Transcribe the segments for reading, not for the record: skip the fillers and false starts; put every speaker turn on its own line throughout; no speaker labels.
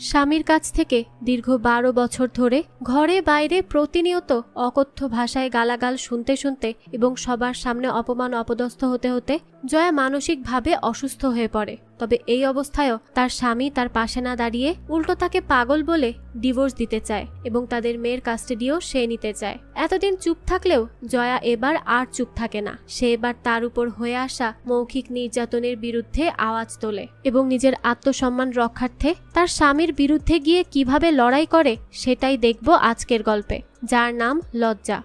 স্বামীর কাছ থেকে দীর্ঘ 12 বছর ধরে ঘরে বাইরে প্রতিনিয়ত অকথ্য ভাষায় গালাগাল শুনতে শুনতে এবং সবার সামনে অপমান অপদস্থ হতে হতে জয়া মানসিকভাবে অসুস্থ হয়ে পড়ে। তবে এই অবস্থায়ও তার স্বামী তার পাশে না দাঁড়িয়ে উল্টো তাকে পাগল বলে ডিভোর্স দিতে চায় এবং তাদের মেয়ের কাস্টাডিও সে নিতে চায়। এতদিন চুপ থাকলেও জয়া এবার আর চুপ থাকে না। সে এবার তার উপর হয়ে আসা মৌখিক নির্যাতনের বিরুদ্ধে আওয়াজ তোলে এবং নিজের আত্মসম্মান রক্ষার্থে তার স্বামীর বিরুদ্ধে গিয়ে কিভাবে লড়াই করে সেটাই দেখব আজকের গল্পে, যার নাম লজ্জা।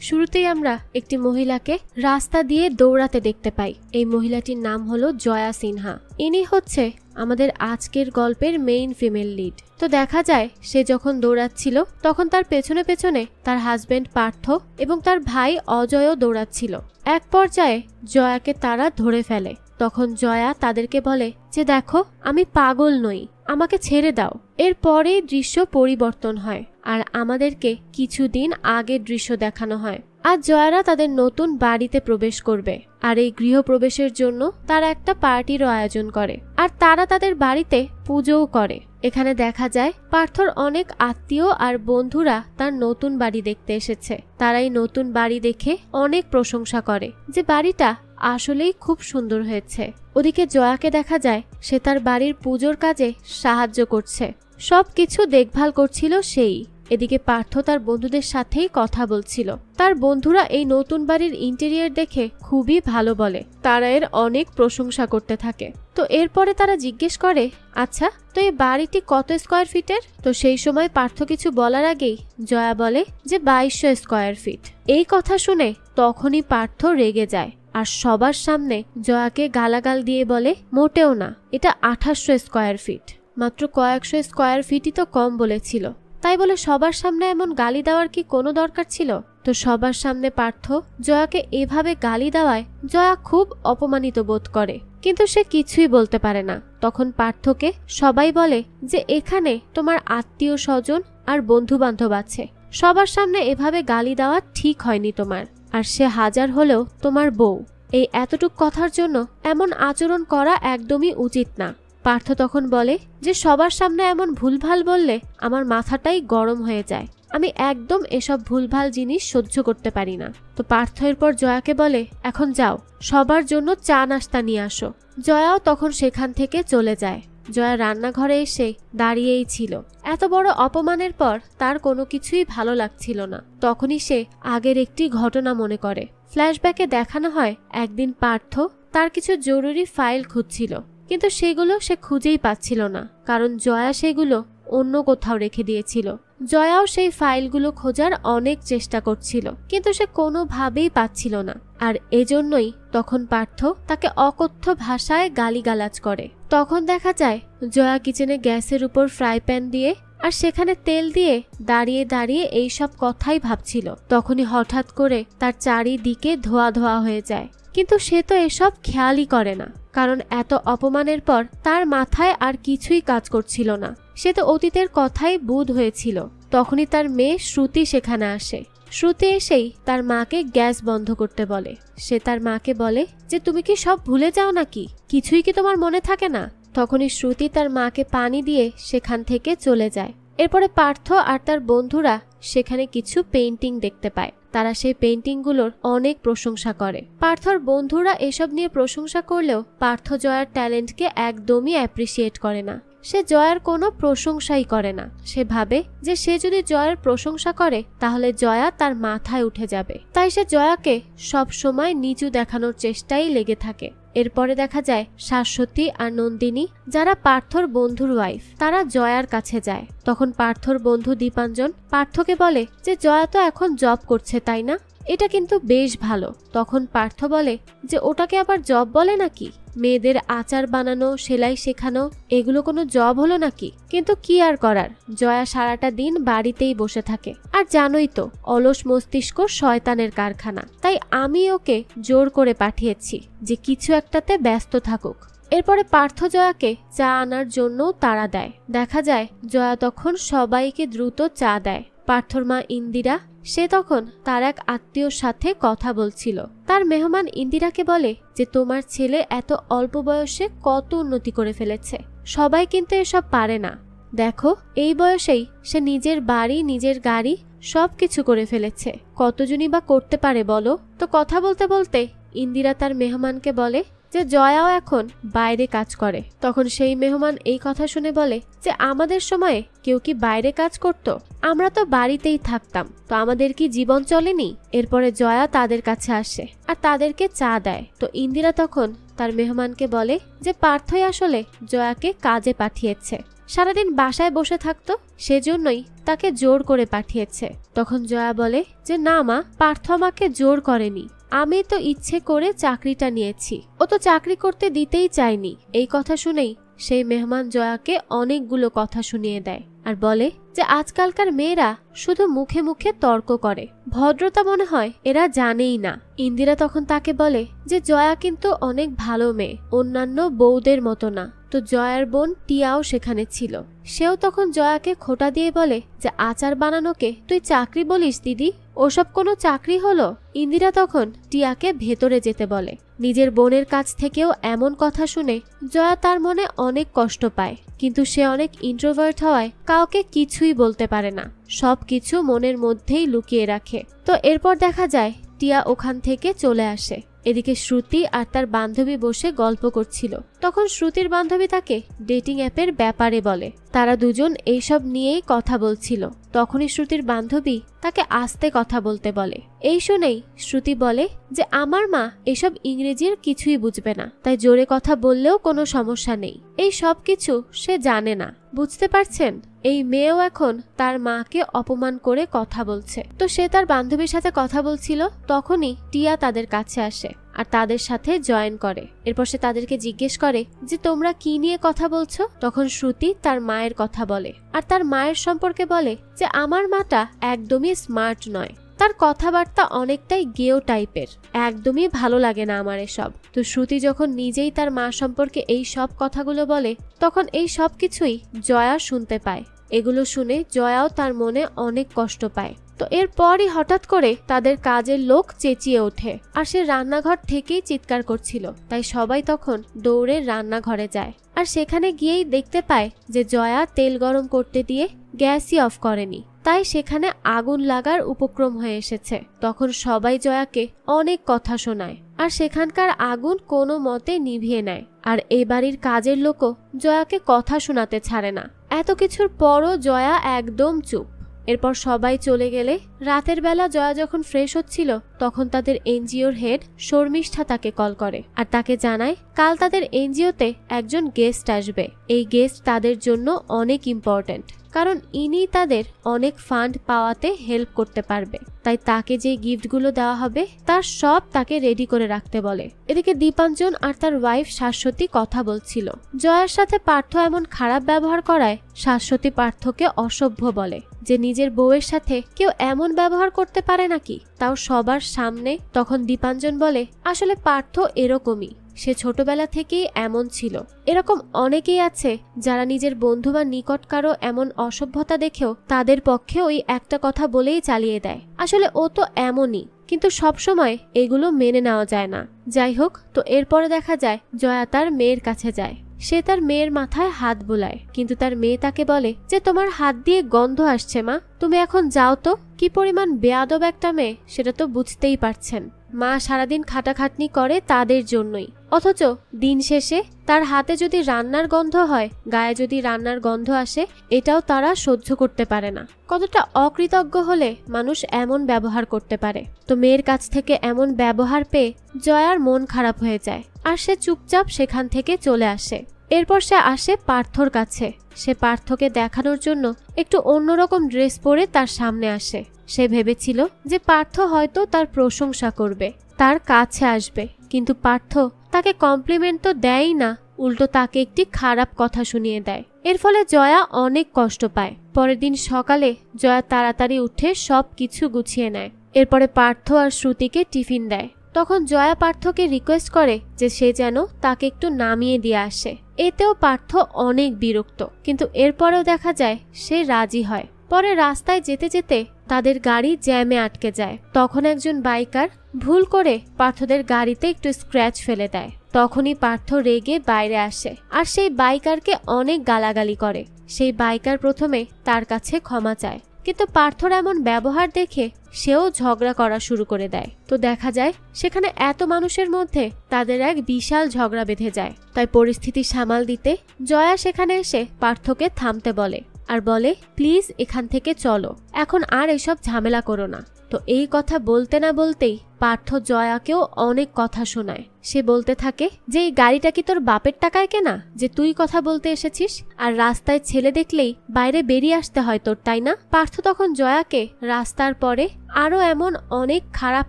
শুরুতেই আমরা একটি মহিলাকে রাস্তা দিয়ে দৌড়াতে দেখতে পাই। এই মহিলাটির নাম হলো জয়া সিনহা। ইনি হচ্ছে আমাদের আজকের গল্পের মেইন ফিমেল লিড। তো দেখা যায় সে যখন দৌড়াচ্ছিল তখন তার পেছনে পেছনে তার হাজবেন্ড পার্থ এবং তার ভাই অজয়ও দৌড়াচ্ছিল। এক পর্যায়ে জয়াকে তারা ধরে ফেলে। তখন জয়া তাদেরকে বলে যে দেখো, আমি পাগল নই, আমাকে ছেড়ে দাও। এরপরে দৃশ্য পরিবর্তন হয় আর আমাদেরকে কিছুদিন আগের দৃশ্য দেখানো হয়। আজ জয়ারা তাদের নতুন বাড়িতে প্রবেশ করবে আর এই গৃহপ্রবেশের জন্য তারা একটা পার্টিরও আয়োজন করে আর তারা তাদের বাড়িতে পুজোও করে। এখানে দেখা যায় পার্থর অনেক আত্মীয় আর বন্ধুরা তার নতুন বাড়ি দেখতে এসেছে। তারাই নতুন বাড়ি দেখে অনেক প্রশংসা করে যে বাড়িটা আসলেই খুব সুন্দর হয়েছে। ওদিকে জয়াকে দেখা যায় সে তার বাড়ির পুজোর কাজে সাহায্য করছে, সবকিছু দেখভাল করছিল সেই। এদিকে পার্থ তার বন্ধুদের সাথেই কথা বলছিল। তার বন্ধুরা এই নতুন বাড়ির ইন্টেরিয়র দেখে খুবই ভালো বলে, তারা এর অনেক প্রশংসা করতে থাকে। তো এরপরে তারা জিজ্ঞেস করে, আচ্ছা তো এই বাড়িটি কত স্কোয়ার ফিটের? তো সেই সময় পার্থ কিছু বলার আগেই জয়া বলে যে 2200 স্কোয়ার ফিট। এই কথা শুনে তখনই পার্থ রেগে যায় আর সবার সামনে জয়াকে গালাগাল দিয়ে বলে, মোটেও না, এটা 2800 স্কোয়ার ফিট, মাত্র কয়েকশো স্কোয়ার ফিটই তো কম বলেছিল। তাই বলে সবার সামনে এমন গালি দেওয়ার কি কোনো দরকার ছিল? তো সবার সামনে পার্থ জয়াকে এভাবে গালি দেওয়ায় জয়া খুব অপমানিত বোধ করে, কিন্তু সে কিছুই বলতে পারে না। তখন পার্থকে সবাই বলে যে এখানে তোমার আত্মীয় স্বজন আর বন্ধু বান্ধব আছে, সবার সামনে এভাবে গালি দেওয়া ঠিক হয়নি তোমার, আর সে হাজার হলেও তোমার বউ। এই এতটুক কথার জন্য এমন আচরণ করা একদমই উচিত না। পার্থ তখন বলে যে সবার সামনে এমন ভুলভাল বললে আমার মাথাটাই গরম হয়ে যায়, আমি একদম এসব ভুলভাল জিনিস সহ্য করতে পারি না। তো পার্থ এরপর জয়াকে বলে, এখন যাও, সবার জন্য চা নাস্তা নিয়ে আসো। জয়াও তখন সেখান থেকে চলে যায়। জয়া রান্নাঘরে এসে দাঁড়িয়েই ছিল। এত বড় অপমানের পর তার কোনো কিছুই ভালো লাগছিল না। তখনই সে আগের একটি ঘটনা মনে করে। ফ্ল্যাশব্যাকে দেখানো হয় একদিন পার্থ তার কিছু জরুরি ফাইল খুঁজছিল, কিন্তু সেগুলো সে খুঁজেই পাচ্ছিল না, কারণ জয়া সেগুলো অন্য কোথাও রেখে দিয়েছিল। জয়াও সেই ফাইলগুলো খোঁজার অনেক চেষ্টা করছিল, কিন্তু সে কোনোভাবেই পাচ্ছিল না। আর এজন্যই তখন পার্থ তাকে অকথ্য ভাষায় গালিগালাজ করে। তখন দেখা যায় জয়া কিচেনে গ্যাসের উপর ফ্রাই প্যান দিয়ে আর সেখানে তেল দিয়ে দাঁড়িয়ে দাঁড়িয়ে এইসব কথাই ভাবছিল। তখনই হঠাৎ করে তার চারিদিকে ধোয়া ধোয়া হয়ে যায়, কিন্তু সে তো এসব খেয়ালই করে না, কারণ এত অপমানের পর তার মাথায় আর কিছুই কাজ করছিল না। সে তো অতীতের কথাই বুঁদ হয়েছিল। তখনই তার মেয়ে শ্রুতি সেখানে আসে। শ্রুতি এসেই তার মাকে গ্যাস বন্ধ করতে বলে। সে তার মাকে বলে যে তুমি কি সব ভুলে যাও নাকি, কিছুই কি তোমার মনে থাকে না? তখনই শ্রুতি তার মাকে পানি দিয়ে সেখান থেকে চলে যায়। এরপরে পার্থ আর তার বন্ধুরা সেখানে কিছু পেইন্টিং দেখতে পায়। তারা সেই পেইন্টিংগুলোর অনেক প্রশংসা করে। পার্থর বন্ধুরা এসব নিয়ে প্রশংসা করলেও পার্থ জয়ার ট্যালেন্টকে একদমই অ্যাপ্রিসিয়েট করে না। সে জয়ার কোনো প্রশংসাই করে না। সে ভাবে যে সে যদি জয়ার প্রশংসা করে তাহলে জয়া তার মাথায় উঠে যাবে। তাই সে জয়াকে সব সময় নিচু দেখানোর চেষ্টাই লেগে থাকে। এরপরে দেখা যায় শাশ্বতী আর নন্দিনী, যারা পার্থর বন্ধুর ওয়াইফ, তারা জয়ার কাছে যায়। তখন পার্থর বন্ধু দীপাঞ্জন পার্থকে বলে যে জয়া তো এখন জব করছে, তাই না? এটা কিন্তু বেশ ভালো। তখন পার্থ বলে যে ওটাকে আবার জব বলে নাকি? মেয়েদের আচার বানানো, সেলাই শেখানো, এগুলো কোনো জব হলো নাকি? কিন্তু কি আর করার, জয়া সারাটা দিন বাড়িতেই বসে থাকে। আর জানোই তো, অলস মস্তিষ্ক শয়তানের কারখানা। তাই আমি ওকে জোর করে পাঠিয়েছি যে কিছু একটাতে ব্যস্ত থাকুক। এরপরে পার্থ জয়াকে চা আনার জন্য তাড়া দেয়। দেখা যায় জয়া তখন সবাইকে দ্রুত চা দেয়। পার্থর মা ইন্দিরা, সে তখন তার এক আত্মীয়র সাথে কথা বলছিল। তার মেহমান ইন্দিরাকে বলে যে তোমার ছেলে এত অল্প বয়সে কত উন্নতি করে ফেলেছে, সবাই কিন্তু এসব পারে না। দেখো এই বয়সেই সে নিজের বাড়ি নিজের গাড়ি সবকিছু করে ফেলেছে, কতজনই বা করতে পারে বলো। তো কথা বলতে বলতে ইন্দিরা তার মেহমানকে বলে যে জয়াও এখন বাইরে কাজ করে। তখন সেই মেহমান এই কথা শুনে বলে যে আমাদের সময়ে কেউ কি বাইরে কাজ করত? আমরা তো বাড়িতেই থাকতাম, তো আমাদের কি জীবন চলেনি? এরপরে জয়া তাদের কাছে আসে আর তাদেরকে চা দেয়। তো ইন্দিরা তখন তার মেহমানকে বলে যে পার্থই আসলে জয়াকে কাজে পাঠিয়েছে, সারাদিন বাসায় বসে থাকতো সেজন্যই তাকে জোর করে পাঠিয়েছে। তখন জয়া বলে যে না মা, পার্থ আমাকে জোর করেনি, আমি তো ইচ্ছে করে চাকরিটা নিয়েছি, ও তো চাকরি করতে দিতেই চায়নি। এই কথা শুনেই সেই মেহমান জয়াকে অনেকগুলো কথা শুনিয়ে দেয় আর বলে যে আজকালকার মেয়েরা শুধু মুখে মুখে তর্ক করে, ভদ্রতা মনে হয় এরা জানেই না। ইন্দিরা তখন তাকে বলে যে জয়া কিন্তু অনেক ভালো মেয়ে, অন্যান্য বউদের মতো না। তো জয়ার বোন টিয়াও সেখানে ছিল, সেও তখন জয়াকে খোঁটা দিয়ে বলে যে আচার বানানোকে তুই চাকরি বলিস দিদি, ওসব কোনো চাকরি হলো? ইন্দিরা তখন টিয়াকে ভেতরে যেতে বলে। নিজের বোনের কাছ থেকেও এমন কথা শুনে জয়া তার মনে অনেক কষ্ট পায়, কিন্তু সে অনেক ইন্ট্রোভার্ট হওয়ায় কাউকে কিছুই বলতে পারে না, সবকিছু মনের মধ্যেই লুকিয়ে রাখে। তো এরপর দেখা যায় টিয়া ওখান থেকে চলে আসে। এদিকে শ্রুতি আর তার বান্ধবী বসে গল্প করছিল। তখন শ্রুতির বান্ধবী তাকে ডেটিং অ্যাপের ব্যাপারে বলে। তারা দুজন এইসব নিয়েই কথা বলছিল। তখনই শ্রুতির বান্ধবী তাকে আস্তে কথা বলতে বলে। এই শুনেই শ্রুতি বলে যে আমার মা এসব ইংরেজির কিছুই বুঝবে না, তাই জোরে কথা বললেও কোনো সমস্যা নেই। এই সব কিছু সে জানে না, বুঝতে পারছেন? এই মেয়েও এখন তার মাকে অপমান করে কথা বলছে। তো সে তার বান্ধবীর সাথে কথা বলছিল, তখনই টিয়া তাদের কাছে আসে আর তাদের সাথে জয়েন করে। এরপর সে তাদেরকে জিজ্ঞেস করে যে তোমরা কি নিয়ে কথা বলছো? তখন শ্রুতি তার মায়ের কথা বলে আর তার মায়ের সম্পর্কে বলে যে আমার মাটা একদমই স্মার্ট নয়, তার কথাবার্তা অনেকটাই গেও টাইপের, একদমই ভালো লাগে না আমার এসব। তো শ্রুতি যখন নিজেই তার মা সম্পর্কে এই সব কথাগুলো বলে, তখন এই সব কিছুই জয়া শুনতে পায়। এগুলো শুনে জয়াও তার মনে অনেক কষ্ট পায়। তো এরপরই হঠাৎ করে তাদের কাজের লোক চেঁচিয়ে ওঠে আর সে রান্নাঘর থেকেই চিৎকার করছিল। তাই সবাই তখন দৌড়ে রান্নাঘরে যায় আর সেখানে গিয়েই দেখতে পায় যে জয়া তেল গরম করতে দিয়ে গ্যাসই অফ করেনি, তাই সেখানে আগুন লাগার উপক্রম হয়ে এসেছে। তখন সবাই জয়াকে অনেক কথা শোনায় আর সেখানকার আগুন কোনো মতে নিভিয়ে নেয়। আর এই বাড়ির কাজের লোকও জয়াকে কথা শোনাতে ছাড়ে না। এত কিছুর পরও জয়া একদম চুপ। এরপর সবাই চলে গেলে রাতের বেলা জয়া যখন ফ্রেশ হচ্ছিল, তখন তাদের এনজিওর হেড শর্মিষ্ঠা তাকে কল করে আর তাকে জানায় কাল তাদের এনজিওতে একজন গেস্ট আসবে। এই গেস্ট তাদের জন্য অনেক ইম্পর্টেন্ট, কারণ ইনি তাদের অনেক ফান্ড পাওয়াতে হেল্প করতে পারবে। তাই তাকে যে গিফটগুলো দেওয়া হবে তার সব তাকে রেডি করে রাখতে বলে। এদিকে দীপাঞ্জন আর তার ওয়াইফ শাশ্বতী কথা বলছিল। জয়ার সাথে পার্থ এমন খারাপ ব্যবহার করায় শাশ্বতী পার্থকে অসভ্য বলে, যে নিজের বউয়ের সাথে কেউ এমন ব্যবহার করতে পারে নাকি, তাও সবার সামনে। তখন দীপাঞ্জন বলে আসলে পার্থ এরকমই, সে ছোটবেলা থেকেই এমন ছিল। এরকম অনেকেই আছে যারা নিজের বন্ধু বা নিকট কারো এমন অসভ্যতা দেখেও তাদের পক্ষে ওই একটা কথা বলেই চালিয়ে দেয়। আসলে ও তো এমনই, কিন্তু সবসময় এগুলো মেনে নেওয়া যায় না। যাই হোক, তো এরপরে দেখা যায় জয়া তার মেয়ের কাছে যায়। সে তার মেয়ের মাথায় হাত বুলায়, কিন্তু তার মেয়ে তাকে বলে যে তোমার হাত দিয়ে গন্ধ আসছে মা, তুমি এখন যাও তো। কি পরিমাণ বেয়াদব একটা মেয়ে সেটা তো বুঝতেই পারছেন। মা সারাদিন খাটাখাটনি করে তাদের জন্যই, অথচ দিন শেষে তার হাতে যদি রান্নার গন্ধ হয়, গায়ে যদি রান্নার গন্ধ আসে, এটাও তারা সহ্য করতে পারে না। কতটা অকৃতজ্ঞ হলে মানুষ এমন ব্যবহার করতে পারে। তো মেয়ের কাছ থেকে এমন ব্যবহার পেয়ে জয়ার মন খারাপ হয়ে যায় আর সে চুপচাপ সেখান থেকে চলে আসে। এরপর সে আসে পার্থর কাছে। সে পার্থকে দেখানোর জন্য একটু অন্যরকম ড্রেস পরে তার সামনে আসে। সে ভেবেছিল যে পার্থ হয়তো তার প্রশংসা করবে, তার কাছে আসবে, কিন্তু পার্থ তাকে কমপ্লিমেন্ট তো দেয়ই না, উল্টো তাকে একটি খারাপ কথা শুনিয়ে দেয়। এর ফলে জয়া অনেক কষ্ট পায়। পরের দিন সকালে জয়া তাড়াতাড়ি উঠে সব কিছু গুছিয়ে নেয়। এরপরে পার্থ আর শ্রুতিকে টিফিন দেয়। তখন জয়া পার্থকে রিকোয়েস্ট করে যে সে যেন তাকে একটু নামিয়ে দিয়ে আসে। এতেও পার্থ অনেক বিরক্ত, কিন্তু এরপরেও দেখা যায় সে রাজি হয়। পরে রাস্তায় যেতে যেতে তাদের গাড়ি জ্যামে আটকে যায়। তখন একজন বাইকার ভুল করে পার্থদের গাড়িতে একটু স্ক্র্যাচ ফেলে দেয়। তখনই পার্থ রেগে বাইরে আসে আর সেই বাইকারকে অনেক গালাগালি করে। সেই বাইকার প্রথমে তার কাছে ক্ষমা চায়, কিন্তু পার্থর এমন ব্যবহার দেখে সেও ঝগড়া করা শুরু করে দেয়। তো দেখা যায় সেখানে এত মানুষের মধ্যে তাদের এক বিশাল ঝগড়া বেঁধে যায়। তাই পরিস্থিতি সামাল দিতে জয়া সেখানে এসে পার্থকে থামতে বলে আর বলে, প্লিজ এখান থেকে চলো, এখন আর এসব ঝামেলা করো না। তো এই কথা বলতে না বলতেই পার্থ জয়াকেও অনেক কথা শোনায়। সে বলতে থাকে যে এই গাড়িটা কি তোর বাপের টাকায় কেনা যে তুই কথা বলতে এসেছিস, আর রাস্তায় ছেলে দেখলেই বাইরে বেরিয়ে আসতে হয় তোর, তাই না? পার্থ তখন জয়াকে রাস্তার পরে আরো এমন অনেক খারাপ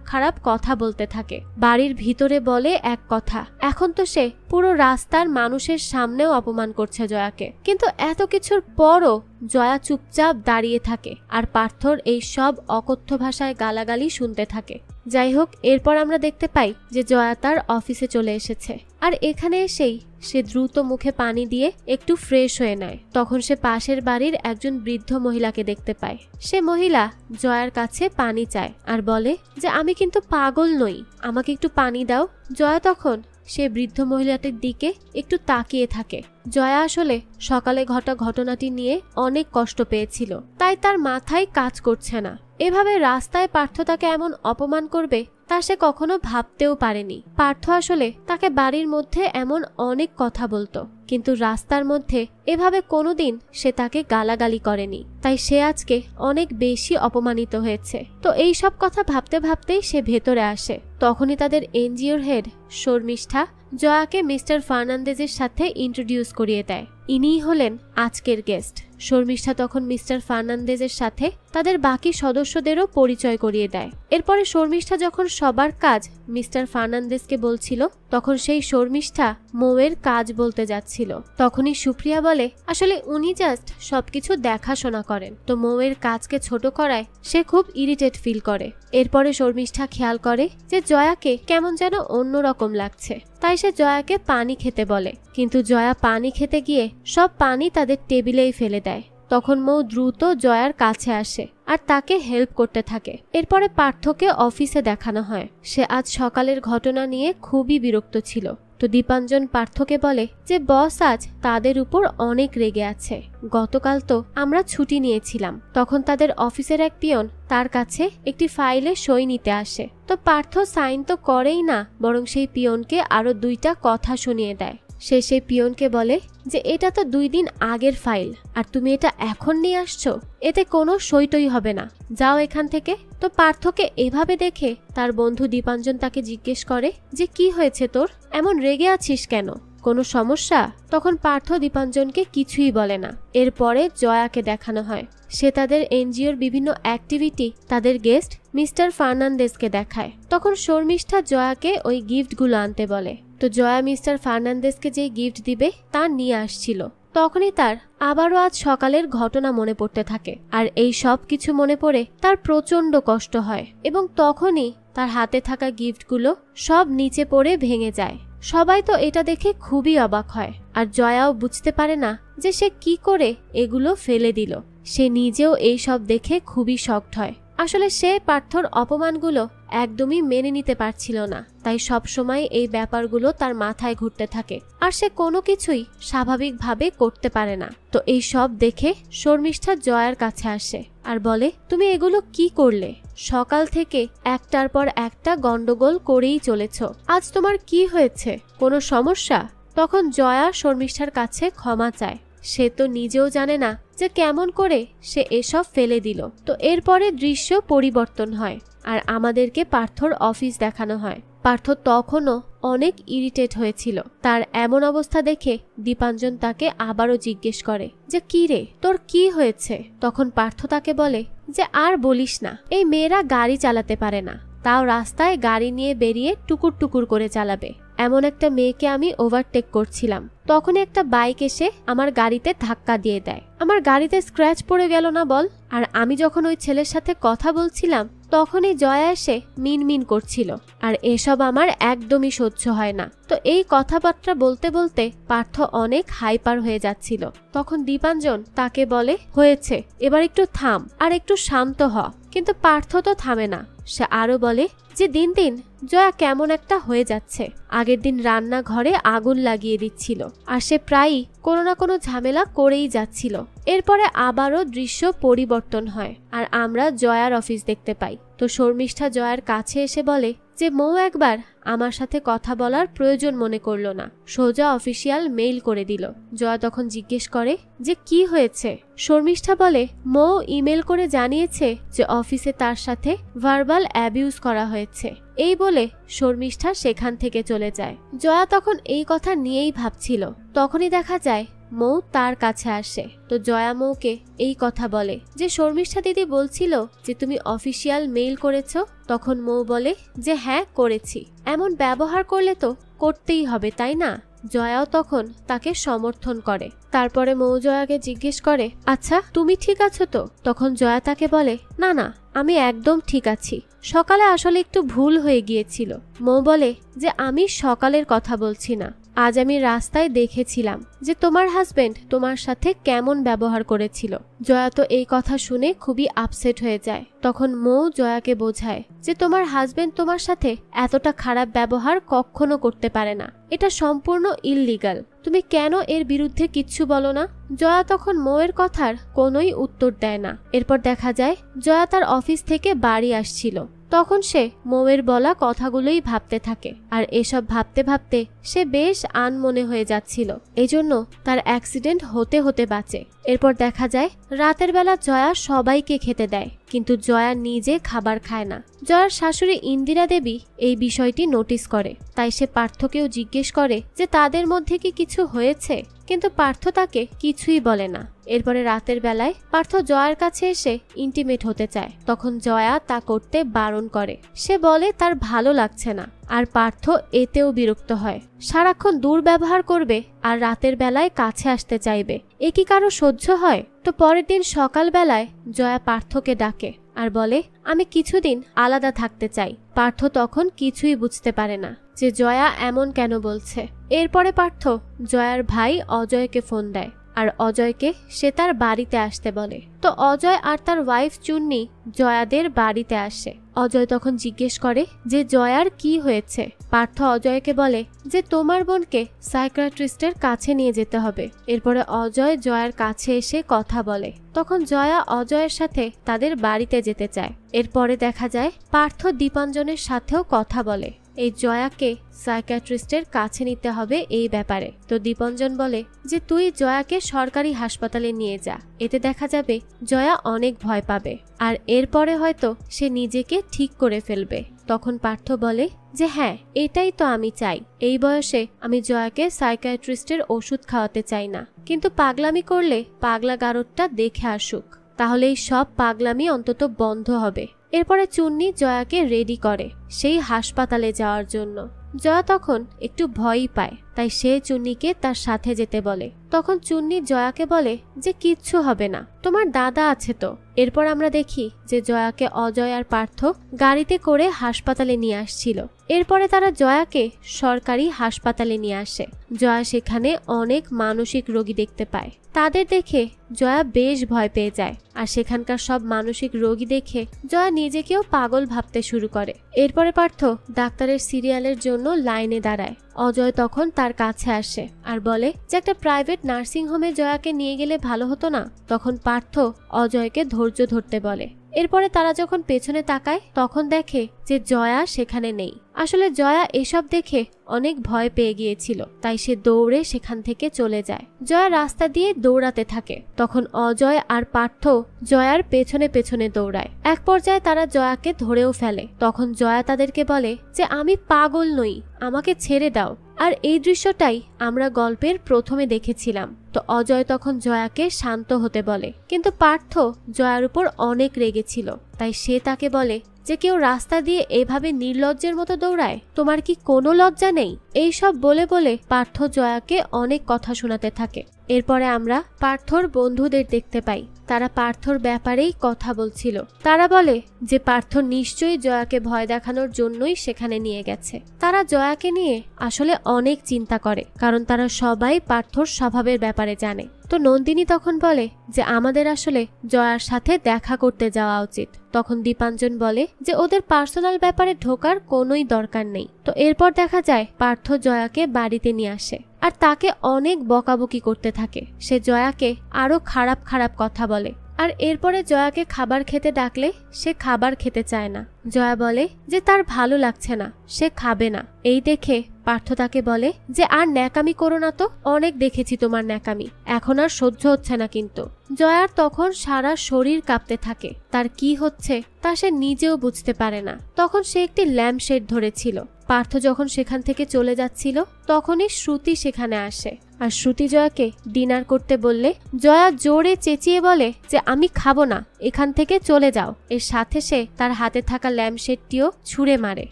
খারাপ কথা বলতে থাকে। বাড়ির ভিতরে বলে এক কথা, এখন তো সে পুরো রাস্তার মানুষের সামনেও অপমান করছে জয়াকে। কিন্তু এত কিছুর পরও জয়া চুপচাপ দাঁড়িয়ে থাকে আর পার্থর এই সব অকথ্য ভাষায় গালাগালি শুনতে থাকে। যাই হোক, এরপর আমরা দেখতে পাই যে জয়া তার অফিসে চলে এসেছে, আর এখানে এসেই সে দ্রুত মুখে পানি দিয়ে একটু ফ্রেশ হয়ে নেয়। তখন সে পাশের বাড়ির একজন বৃদ্ধ মহিলাকে দেখতে পায়। সে মহিলা জয়ার কাছে পানি চায় আর বলে যে আমি কিন্তু পাগল নই, আমাকে একটু পানি দাও। জয়া তখন সে বৃদ্ধ মহিলাটির দিকে একটু তাকিয়ে থাকে। জয়া আসলে সকালে ঘটা ঘটনাটি নিয়ে অনেক কষ্ট পেয়েছিল, তাই তার মাথায় কাজ করছে না। এভাবে রাস্তায় পার্থ তাকে এমন অপমান করবে তা সে কখনো ভাবতেও পারেনি। পার্থ আসলে তাকে বাড়ির মধ্যে এমন অনেক কথা বলতো, কিন্তু রাস্তার মধ্যে এভাবে কোনোদিন সে তাকে গালাগালি করেনি। তাই সে আজকে অনেক বেশি অপমানিত হয়েছে। তো এই সব কথা ভাবতে ভাবতেই সে ভেতরে আসে। তখনই তাদের এনজিওর হেড শর্মিষ্ঠা জয়াকে মিস্টার ফার্নান্দেজের সাথে ইন্ট্রোডিউস করিয়ে দেয়। ইনিই হলেন আজকের গেস্ট। শর্মিষ্ঠা তখন মিস্টার ফার্নান্দেজের সাথে তাদের বাকি সদস্যদেরও পরিচয় করিয়ে দেয়। এরপরে শর্মিষ্ঠা যখন সবার কাজ মিস্টার ফার্নান্দেজকে বলছিল, তখন সেই শর্মিষ্ঠা মৌয়ের কাজ বলতে যাচ্ছিল। তখনই সুপ্রিয়া বলে আসলে উনি জাস্ট সবকিছু দেখাশোনা করেন, তো মৌয়ের কাজকে ছোট করায় সে খুব ইরিটেট ফিল করে। এরপরে শর্মিষ্ঠা খেয়াল করে যে জয়াকে কেমন যেন অন্যরকম লাগছে, তাই সে জয়াকে পানি খেতে বলে, কিন্তু জয়া পানি খেতে গিয়ে সব পানি তাদের টেবিলেই ফেলে দেয়। তখন মৌ দ্রুত জয়ার কাছে আসে আর তাকে হেল্প করতে থাকে। এরপরে পার্থকে অফিসে দেখানো হয়। সে আজ সকালের ঘটনা নিয়ে খুবই বিরক্ত ছিল। তো দীপাঞ্জন পার্থকে বলে যে বস আজ তাদের উপর অনেক রেগে আছে। গতকাল তো আমরা ছুটি নিয়েছিলাম, তখন তাদের অফিসের এক পিয়ন তার কাছে একটি ফাইলে সই নিতে আসে। তো পার্থ সাইন তো করেই না, বরং সেই পিয়নকে আরো 2টা কথা শুনিয়ে দেয়। সে সেই পিয়নকে বলে যে এটা তো 2 দিন আগের ফাইল, আর তুমি এটা এখন নিয়ে আসছো, এতে কোনো সইটই হবে না, যাও এখান থেকে। তো পার্থকে এভাবে দেখে তার বন্ধু দীপাঞ্জন তাকে জিজ্ঞেস করে যে কি হয়েছে তোর, এমন রেগে আছিস কেন, কোনো সমস্যা? তখন পার্থ দীপাঞ্জনকে কিছুই বলে না। এরপরে জয়াকে দেখানো হয়। সে তাদের এনজিওর বিভিন্ন অ্যাক্টিভিটি তাদের গেস্ট মিস্টার ফার্নান্দেজকে দেখায়। তখন শর্মিষ্ঠা জয়াকে ওই গিফটগুলো আনতে বলে। তো জয়া মিস্টার ফার্নান্দেজকে যে গিফট দিবে তা নিয়ে আসছিল। তখনই তার আবারও আজ সকালের ঘটনা মনে পড়তে থাকে, আর এই সব কিছু মনে পড়ে তার প্রচন্ড কষ্ট হয়, এবং তখনই তার হাতে থাকা গিফটগুলো সব নিচে পড়ে ভেঙে যায়। সবাই তো এটা দেখে খুবই অবাক হয়, আর জয়াও বুঝতে পারে না যে সে কি করে এগুলো ফেলে দিল। সে নিজেও এই সব দেখে খুবই শকড হয়। আসলে সে পার্থর অপমানগুলো একদমই মেনে নিতে পারছিল না, তাই সব সময় এই ব্যাপারগুলো তার মাথায় ঘুরতে থাকে, আর সে কোনো কিছুই স্বাভাবিকভাবে করতে পারে না। তো এই সব দেখে শর্মিষ্ঠা জয়ার কাছে আসে আর বলে তুমি এগুলো কি করলে? সকাল থেকে একটার পর একটা গন্ডগোল করেই চলেছ, আজ তোমার কি হয়েছে, কোনো সমস্যা? তখন জয়া শর্মিষ্ঠার কাছে ক্ষমা চায়। সে তো নিজেও জানে না যে কেমন করে সে এসব ফেলে দিল। তো এরপরে দৃশ্য পরিবর্তন হয় আর আমাদেরকে পার্থর অফিস দেখানো হয়। পার্থ তখনও অনেক ইরিটেট হয়েছিল। তার এমন অবস্থা দেখে দীপাঞ্জন তাকে আবারও জিজ্ঞেস করে যে কি রে, তোর কি হয়েছে? তখন পার্থ তাকে বলে যে আর বলিস না, এই মেয়েরা গাড়ি চালাতে পারে না, তাও রাস্তায় গাড়ি নিয়ে বেরিয়ে টুকুর টুকুর করে চালাবে। এমন একটা মেয়েকে আমি ওভারটেক করছিলাম, তখন একটা বাইক এসে আমার গাড়িতে ধাক্কা দিয়ে দেয়, আমার গাড়িতে স্ক্র্যাচ পড়ে গেল না বল? আর আমি যখন ওই ছেলের সাথে কথা বলছিলাম তখনই জয়া এসে মিনমিন করছিল, আর এসব আমার একদমই সহ্য হয় না। তো এই কথাবার্তা বলতে বলতে পার্থ অনেক হাইপার হয়ে যাচ্ছিল। তখন দীপাঞ্জন তাকে বলে হয়েছে, এবার একটু থাম আর একটু শান্ত হ, কিন্তু পার্থ তো থামে না। সে আরো বলে যে দিন দিন জয়া কেমন একটা হয়ে যাচ্ছে। আগের দিন রান্নাঘরে আগুন লাগিয়ে দিচ্ছিল, আর সে প্রায়ই কোনো না কোনো ঝামেলা করেই যাচ্ছিল। এরপরে আবারও দৃশ্য পরিবর্তন হয়, আর আমরা জয়ার অফিস দেখতে পাই। তো শর্মিষ্ঠা জয়ার কাছে এসে বলে যে মৌ একবার আমার সাথে কথা বলার প্রয়োজন মনে করলো না, সোজা অফিসিয়াল মেইল করে দিল। জয়া তখন জিজ্ঞেস করে যে কি হয়েছে। শর্মিষ্ঠা বলে মৌ ইমেল করে জানিয়েছে যে অফিসে তার সাথে ভার্বাল অ্যাবিউজ করা হয়েছে। এই বলে শর্মিষ্ঠা সেখান থেকে চলে যায়। জয়া তখন এই কথা নিয়েই ভাবছিল, তখনই দেখা যায় মৌ তার কাছে আসে। তো জয়া মৌকে এই কথা বলে যে শর্মিষ্ঠা দিদি বলছিল যে তুমি অফিসিয়াল মেইল করেছো। তখন মৌ বলে যে হ্যাঁ করেছি, এমন ব্যবহার করলে তো করতেই হবে তাই না। জয়াও তখন তাকে সমর্থন করে। তারপরে মৌ জয়াকে জিজ্ঞেস করে আচ্ছা তুমি ঠিক আছো তো। তখন জয়া তাকে বলে না না আমি একদম ঠিক আছি, সকালে আসলে একটু ভুল হয়ে গিয়েছিল। মৌ বলে যে আমি সকালের কথা বলছি না, আজ আমি রাস্তায় দেখেছিলাম যে তোমার হাজবেন্ড তোমার সাথে কেমন ব্যবহার করেছিল। জয়া তো এই কথা শুনে খুবই আপসেট হয়ে যায়। তখন মৌ জয়াকে বোঝায় যে তোমার হাজবেন্ড তোমার সাথে এতটা খারাপ ব্যবহার কখনো করতে পারে না, এটা সম্পূর্ণ ইললিগাল, তুমি কেন এর বিরুদ্ধে কিচ্ছু বলো না। জয়া তখন মৌয়ের কথার কোনোই উত্তর দেয় না। এরপর দেখা যায় জয়া তার অফিস থেকে বাড়ি আসছিল। তখন সে মৌয়ের বলা কথাগুলোই ভাবতে থাকে, আর এসব ভাবতে ভাবতে সে বেশ আনমনে হয়ে যাচ্ছিল। এজন্য তার অ্যাক্সিডেন্ট হতে হতে বাঁচে। এরপর দেখা যায় রাতের বেলা জয়া সবাইকে খেতে দেয়, কিন্তু জয়া নিজে খাবার খায় না। জয়ার শাশুড়ি ইন্দিরা দেবী এই বিষয়টি নোটিস করে, তাই সে পার্থকেও জিজ্ঞেস করে যে তাদের মধ্যে কি কিছু হয়েছে, কিন্তু পার্থ তাকে কিছুই বলে না। এরপরে রাতের বেলায় পার্থ জয়ার কাছে এসে ইন্টিমেট হতে চায়, তখন জয়া তা করতে বারণ করে। সে বলে তার ভালো লাগছে না, আর পার্থ এতেও বিরক্ত হয়। সারাক্ষণ দুর্ব্যবহার করবে আর রাতের বেলায় কাছে আসতে চাইবে, এ কি কারো সহ্য হয়। তো পরের দিন সকাল বেলায় জয়া পার্থকে ডাকে আর বলে আমি কিছুদিন আলাদা থাকতে চাই। পার্থ তখন কিছুই বুঝতে পারে না যে জয়া এমন কেন বলছে। এরপরে পার্থ জয়ার ভাই অজয়কে ফোন দেয়, আর অজয়কে সে তার বাড়িতে আসতে বলে। তো অজয় আর তার ওয়াইফ চুন্নি জয়াদের বাড়িতে আসে। অজয় তখন জিজ্ঞেস করে যে জয়ার কি হয়েছে। পার্থ অজয়কে বলে যে তোমার বোনকে সাইকিয়াট্রিস্টের কাছে নিয়ে যেতে হবে। এরপরে অজয় জয়ার কাছে এসে কথা বলে। তখন জয়া অজয়ের সাথে তাদের বাড়িতে যেতে চায়। এরপরে দেখা যায় পার্থ দীপাঞ্জনের সাথেও কথা বলে এই জয়াকে সাইকিয়াট্রিস্টের কাছে নিতে হবে এই ব্যাপারে। তো দীপঞ্জন বলে যে তুই জয়াকে সরকারি হাসপাতালে নিয়ে যা, এতে দেখা যাবে জয়া অনেক ভয় পাবে, আর এরপরে হয়তো সে নিজেকে ঠিক করে ফেলবে। তখন পার্থ বলে যে হ্যাঁ এটাই তো আমি চাই, এই বয়সে আমি জয়াকে সাইকিয়াট্রিস্টের ওষুধ খাওয়াতে চাই না, কিন্তু পাগলামি করলে পাগলা গারদটা দেখে আসুক, তাহলে এই সব পাগলামি অন্তত বন্ধ হবে। এরপরে চুন্নি জয়াকে রেডি করে সেই হাসপাতালে যাওয়ার জন্য। জয়া তখন একটু ভয়ই পায়, তাই সে চুন্নিকে তার সাথে যেতে বলে। তখন চুন্নি জয়াকে বলে যে কিচ্ছু হবে না, তোমার দাদা আছে তো। এরপর আমরা দেখি যে জয়াকে অজয় আর পার্থ গাড়িতে করে হাসপাতালে নিয়ে আসছিল। এরপরে তারা জয়াকে সরকারি হাসপাতালে নিয়ে আসে। জয়া সেখানে অনেক মানসিক রোগী দেখতে পায়। তাদের দেখে জয়া বেশ ভয় পেয়ে যায়, আর সেখানকার সব মানসিক রোগী দেখে জয়া নিজেকেও পাগল ভাবতে শুরু করে। এরপরে পার্থ ডাক্তারের সিরিয়ালের জন্য লাইনে দাঁড়ায়। অজয় তখন তার কাছে আসে আর বলে যে একটা প্রাইভেট নার্সিং হোমে জয়াকে নিয়ে গেলে ভালো হতো না। তখন পার্থ অজয়কে ধৈর্য ধরতে বলে। এরপরে তারা যখন পেছনে তাকায় তখন দেখে যে জয়া সেখানে নেই। আসলে জয়া এসব দেখে অনেক ভয় পেয়ে গিয়েছিল, তাই সে দৌড়ে সেখান থেকে চলে যায়। জয়া রাস্তা দিয়ে দৌড়াতে থাকে। তখন অজয় আর পার্থ জয়ার পেছনে পেছনে দৌড়ায়। এক পর্যায়ে তারা জয়াকে ধরেও ফেলে। তখন জয়া তাদেরকে বলে যে আমি পাগল নই, আমাকে ছেড়ে দাও। আর এই দৃশ্যটাই আমরা গল্পের প্রথমে দেখেছিলাম। তো অজয় তখন জয়াকে শান্ত হতে বলে, কিন্তু পার্থ জয়ার উপর অনেক রেগেছিল, তাই সে তাকে বলে যে কেউ রাস্তা দিয়ে এভাবে নির্লজ্জের মতো দৌড়ায়, তোমার কি কোনো লজ্জা নেই। এই সব বলে বলে পার্থ জয়াকে অনেক কথা শোনাতে থাকে। এরপরে আমরা পার্থর বন্ধুদের দেখতে পাই। তারা পার্থর ব্যাপারেই কথা বলছিল। তারা বলে যে পার্থ নিশ্চয়ই জয়াকে ভয় দেখানোর জন্যই সেখানে নিয়ে গেছে। তারা জয়াকে নিয়ে আসলে অনেক চিন্তা করে, কারণ তারা সবাই পার্থর স্বভাবের ব্যাপারে জানে। তো নন্দিনী তখন বলে যে আমাদের আসলে জয়ার সাথে দেখা করতে যাওয়া উচিত। তখন দীপাঞ্জন বলে যে ওদের পার্সোনাল ব্যাপারে ঢোকার কোনোই দরকার নেই। তো এরপর দেখা যায় পার্থ জয়াকে বাড়িতে নিয়ে আসে আর তাকে অনেক বকাবকি করতে থাকে। সে জয়াকে আরো খারাপ খারাপ কথা বলে। আর এরপরে জয়াকে খাবার খেতে ডাকলে সে খাবার খেতে চায় না। জয়া বলে যে তার ভালো লাগছে না, সে খাবে না। এই দেখে পার্থ তাকে বলে যে আর ন্যাকামি করো না তো, অনেক দেখেছি তোমার ন্যাকামি, এখন আর সহ্য হচ্ছে না। কিন্তু জয়ার তখন সারা শরীর কাঁপতে থাকে। তার কি হচ্ছে তা সে নিজেও বুঝতে পারে না। তখন সে একটি ল্যাম্পশেড ধরেছিল। পার্থ যখন সেখান থেকে চলে যাচ্ছিল তখনই শ্রুতি সেখানে আসে। আর শ্রুতি জয়াকে ডিনার করতে বললে জয়া জোরে চেঁচিয়ে বলে যে আমি খাবো না, এখান থেকে চলে যাও। এর সাথে সে তার হাতে থাকা ল্যাম্পশেডটিও ছুঁড়ে মারে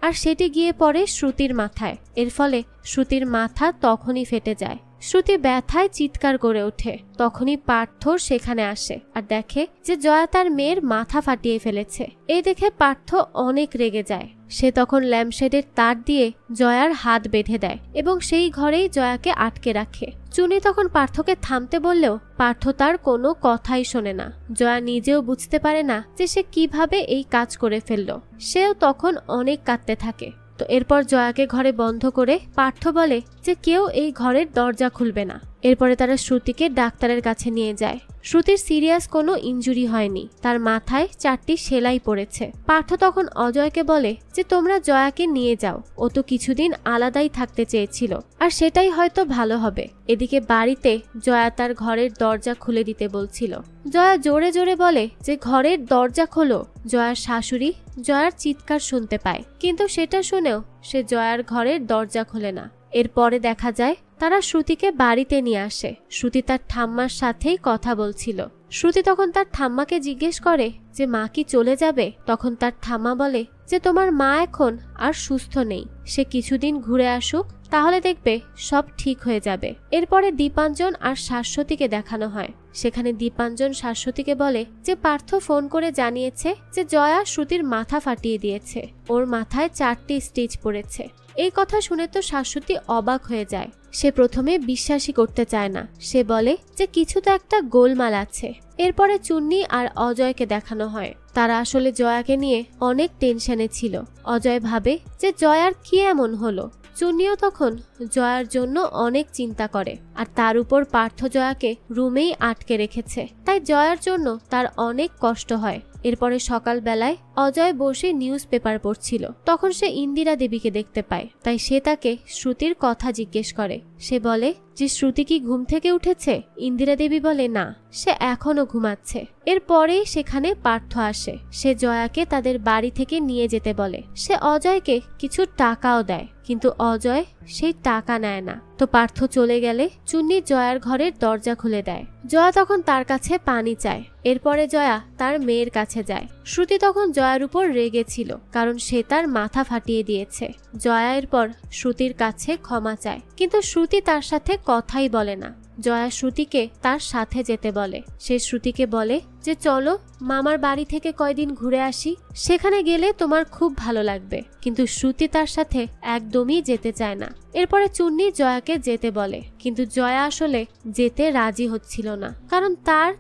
আর সেটি গিয়ে পড়ে শ্রুতির মাথায়। এর ফলে শ্রুতির মাথা তখনই ফেটে যায়। শ্রুতি ব্যথায় চিৎকার করে ওঠে। তখনই পার্থ সেখানে আসে আর দেখে যে জয়া তার মেয়ের মাথা ফাটিয়ে ফেলেছে। এই দেখে পার্থ অনেক রেগে যায়। সে তখন ল্যাম্পশেডের তার দিয়ে জয়ার হাত বেঁধে দেয় এবং সেই ঘরেই জয়াকে আটকে রাখে। চুনি তখন পার্থকে থামতে বললেও পার্থ তার কোনো কথাই শোনে না। জয়া নিজেও বুঝতে পারে না যে সে কিভাবে এই কাজ করে ফেলল। সেও তখন অনেক কাঁদতে থাকে। তো এরপর জয়াকে ঘরে বন্ধ করে পার্থ বলে যে কেউ এই ঘরের দরজা খুলবে না। এরপরে তারা শ্রুতিকে ডাক্তারের কাছে নিয়ে যায়। শ্রুতির সিরিয়াস কোনো ইনজুরি হয়নি, তার মাথায় 4টি সেলাই পড়েছে। পার্থ তখন অজয়কে বলে যে তোমরা জয়াকে নিয়ে যাও, ও তো কিছুদিন আলাদাই থাকতে চেয়েছিল আর সেটাই হয়তো ভালো হবে। এদিকে বাড়িতে জয়া তার ঘরের দরজা খুলে দিতে বলছিল। জয়া জোরে জোরে বলে যে ঘরের দরজা খোলো। জয়ার শাশুড়ি জয়ার চিৎকার শুনতে পায়, কিন্তু সেটা শুনেও সে জয়ার ঘরের দরজা খোলে না। এরপরে দেখা যায় তারা শ্রুতিকে বাড়িতে নিয়ে আসে। শ্রুতি তার ঠাম্মার সাথেই কথা বলছিল। শ্রুতি তখন তার ঠাম্মাকে জিজ্ঞেস করে যে মা কি চলে যাবে? তখন তার ঠাম্মা বলে যে তোমার মা এখন আর সুস্থ নেই, সে কিছুদিন ঘুরে আসুক, তাহলে দেখবে সব ঠিক হয়ে যাবে। এরপরে দীপাঞ্জন আর শাশ্বতীকে দেখানো হয়। সেখানে দীপাঞ্জন শাশ্বতীকে বলে যে পার্থ ফোন করে জানিয়েছে যে জয়া শ্রুতির মাথা ফাটিয়ে দিয়েছে, ওর মাথায় 4টি স্টিচ পড়েছে। এই কথা শুনে তো শাশ্বতী অবাক হয়ে যায়। সে প্রথমে বিশ্বাসই করতে চায় না। সে বলে যে কিছু তো একটা গোলমাল আছে। এরপরে চুন্নি আর অজয়কে দেখানো হয়। তারা আসলে জয়াকে নিয়ে অনেক টেনশনে ছিল। অজয় ভাবে যে জয়ার কি এমন হলো। চুন্নিও তখন জয়ার জন্য অনেক চিন্তা করে আর তার উপর পার্থ জয়াকে রুমেই আটকে রেখেছে, তাই জয়ার জন্য তার অনেক কষ্ট হয়। এরপরে সকালবেলায় অজয় বসে নিউজ পেপার পড়ছিল। তখন সে ইন্দিরা দেবীকে দেখতে পায়, তাই সে তাকে শ্রুতির কথা জিজ্ঞেস করে। সে বলে যে শ্রুতি কি ঘুম থেকে উঠেছে? ইন্দিরা দেবী বলে না, সে এখনো ঘুমাচ্ছে। এরপরেই সেখানে পার্থ আসে। সে জয়াকে তাদের বাড়ি থেকে নিয়ে যেতে বলে। সে অজয়কে কিছু টাকাও দেয়, কিন্তু অজয় সেই টাকা নেয় না। তো পার্থ চলে গেলে চুন্নি জয়ার ঘরের দরজা খুলে দেয়। জয়া তখন তার কাছে পানি চায়। এরপরে জয়া তার মেয়ের কাছে যায়। শ্রুতি তখন জয়ার উপর রেগেছিল, কারণ সে তার মাথা ফাটিয়ে দিয়েছে। জয়া এরপর শ্রুতির কাছে ক্ষমা চায়, কিন্তু শ্রুতি তার সাথে কথাই বলে না। জয়া শ্রুতিকে তার সাথে যেতে বলে। সে শ্রুতিকে বলে যে চলো মামার বাড়ি থেকে কয়দিন ঘুরে আসি, সেখানে গেলে তোমার খুব ভালো লাগবে। কিন্তু শ্রুতি তার সাথে একদমই যেতে চায় না। এরপরে চুন্নি জয়াকে যেতে বলে, কিন্তু জয়া আসলে যেতে রাজি হচ্ছিল না, কারণ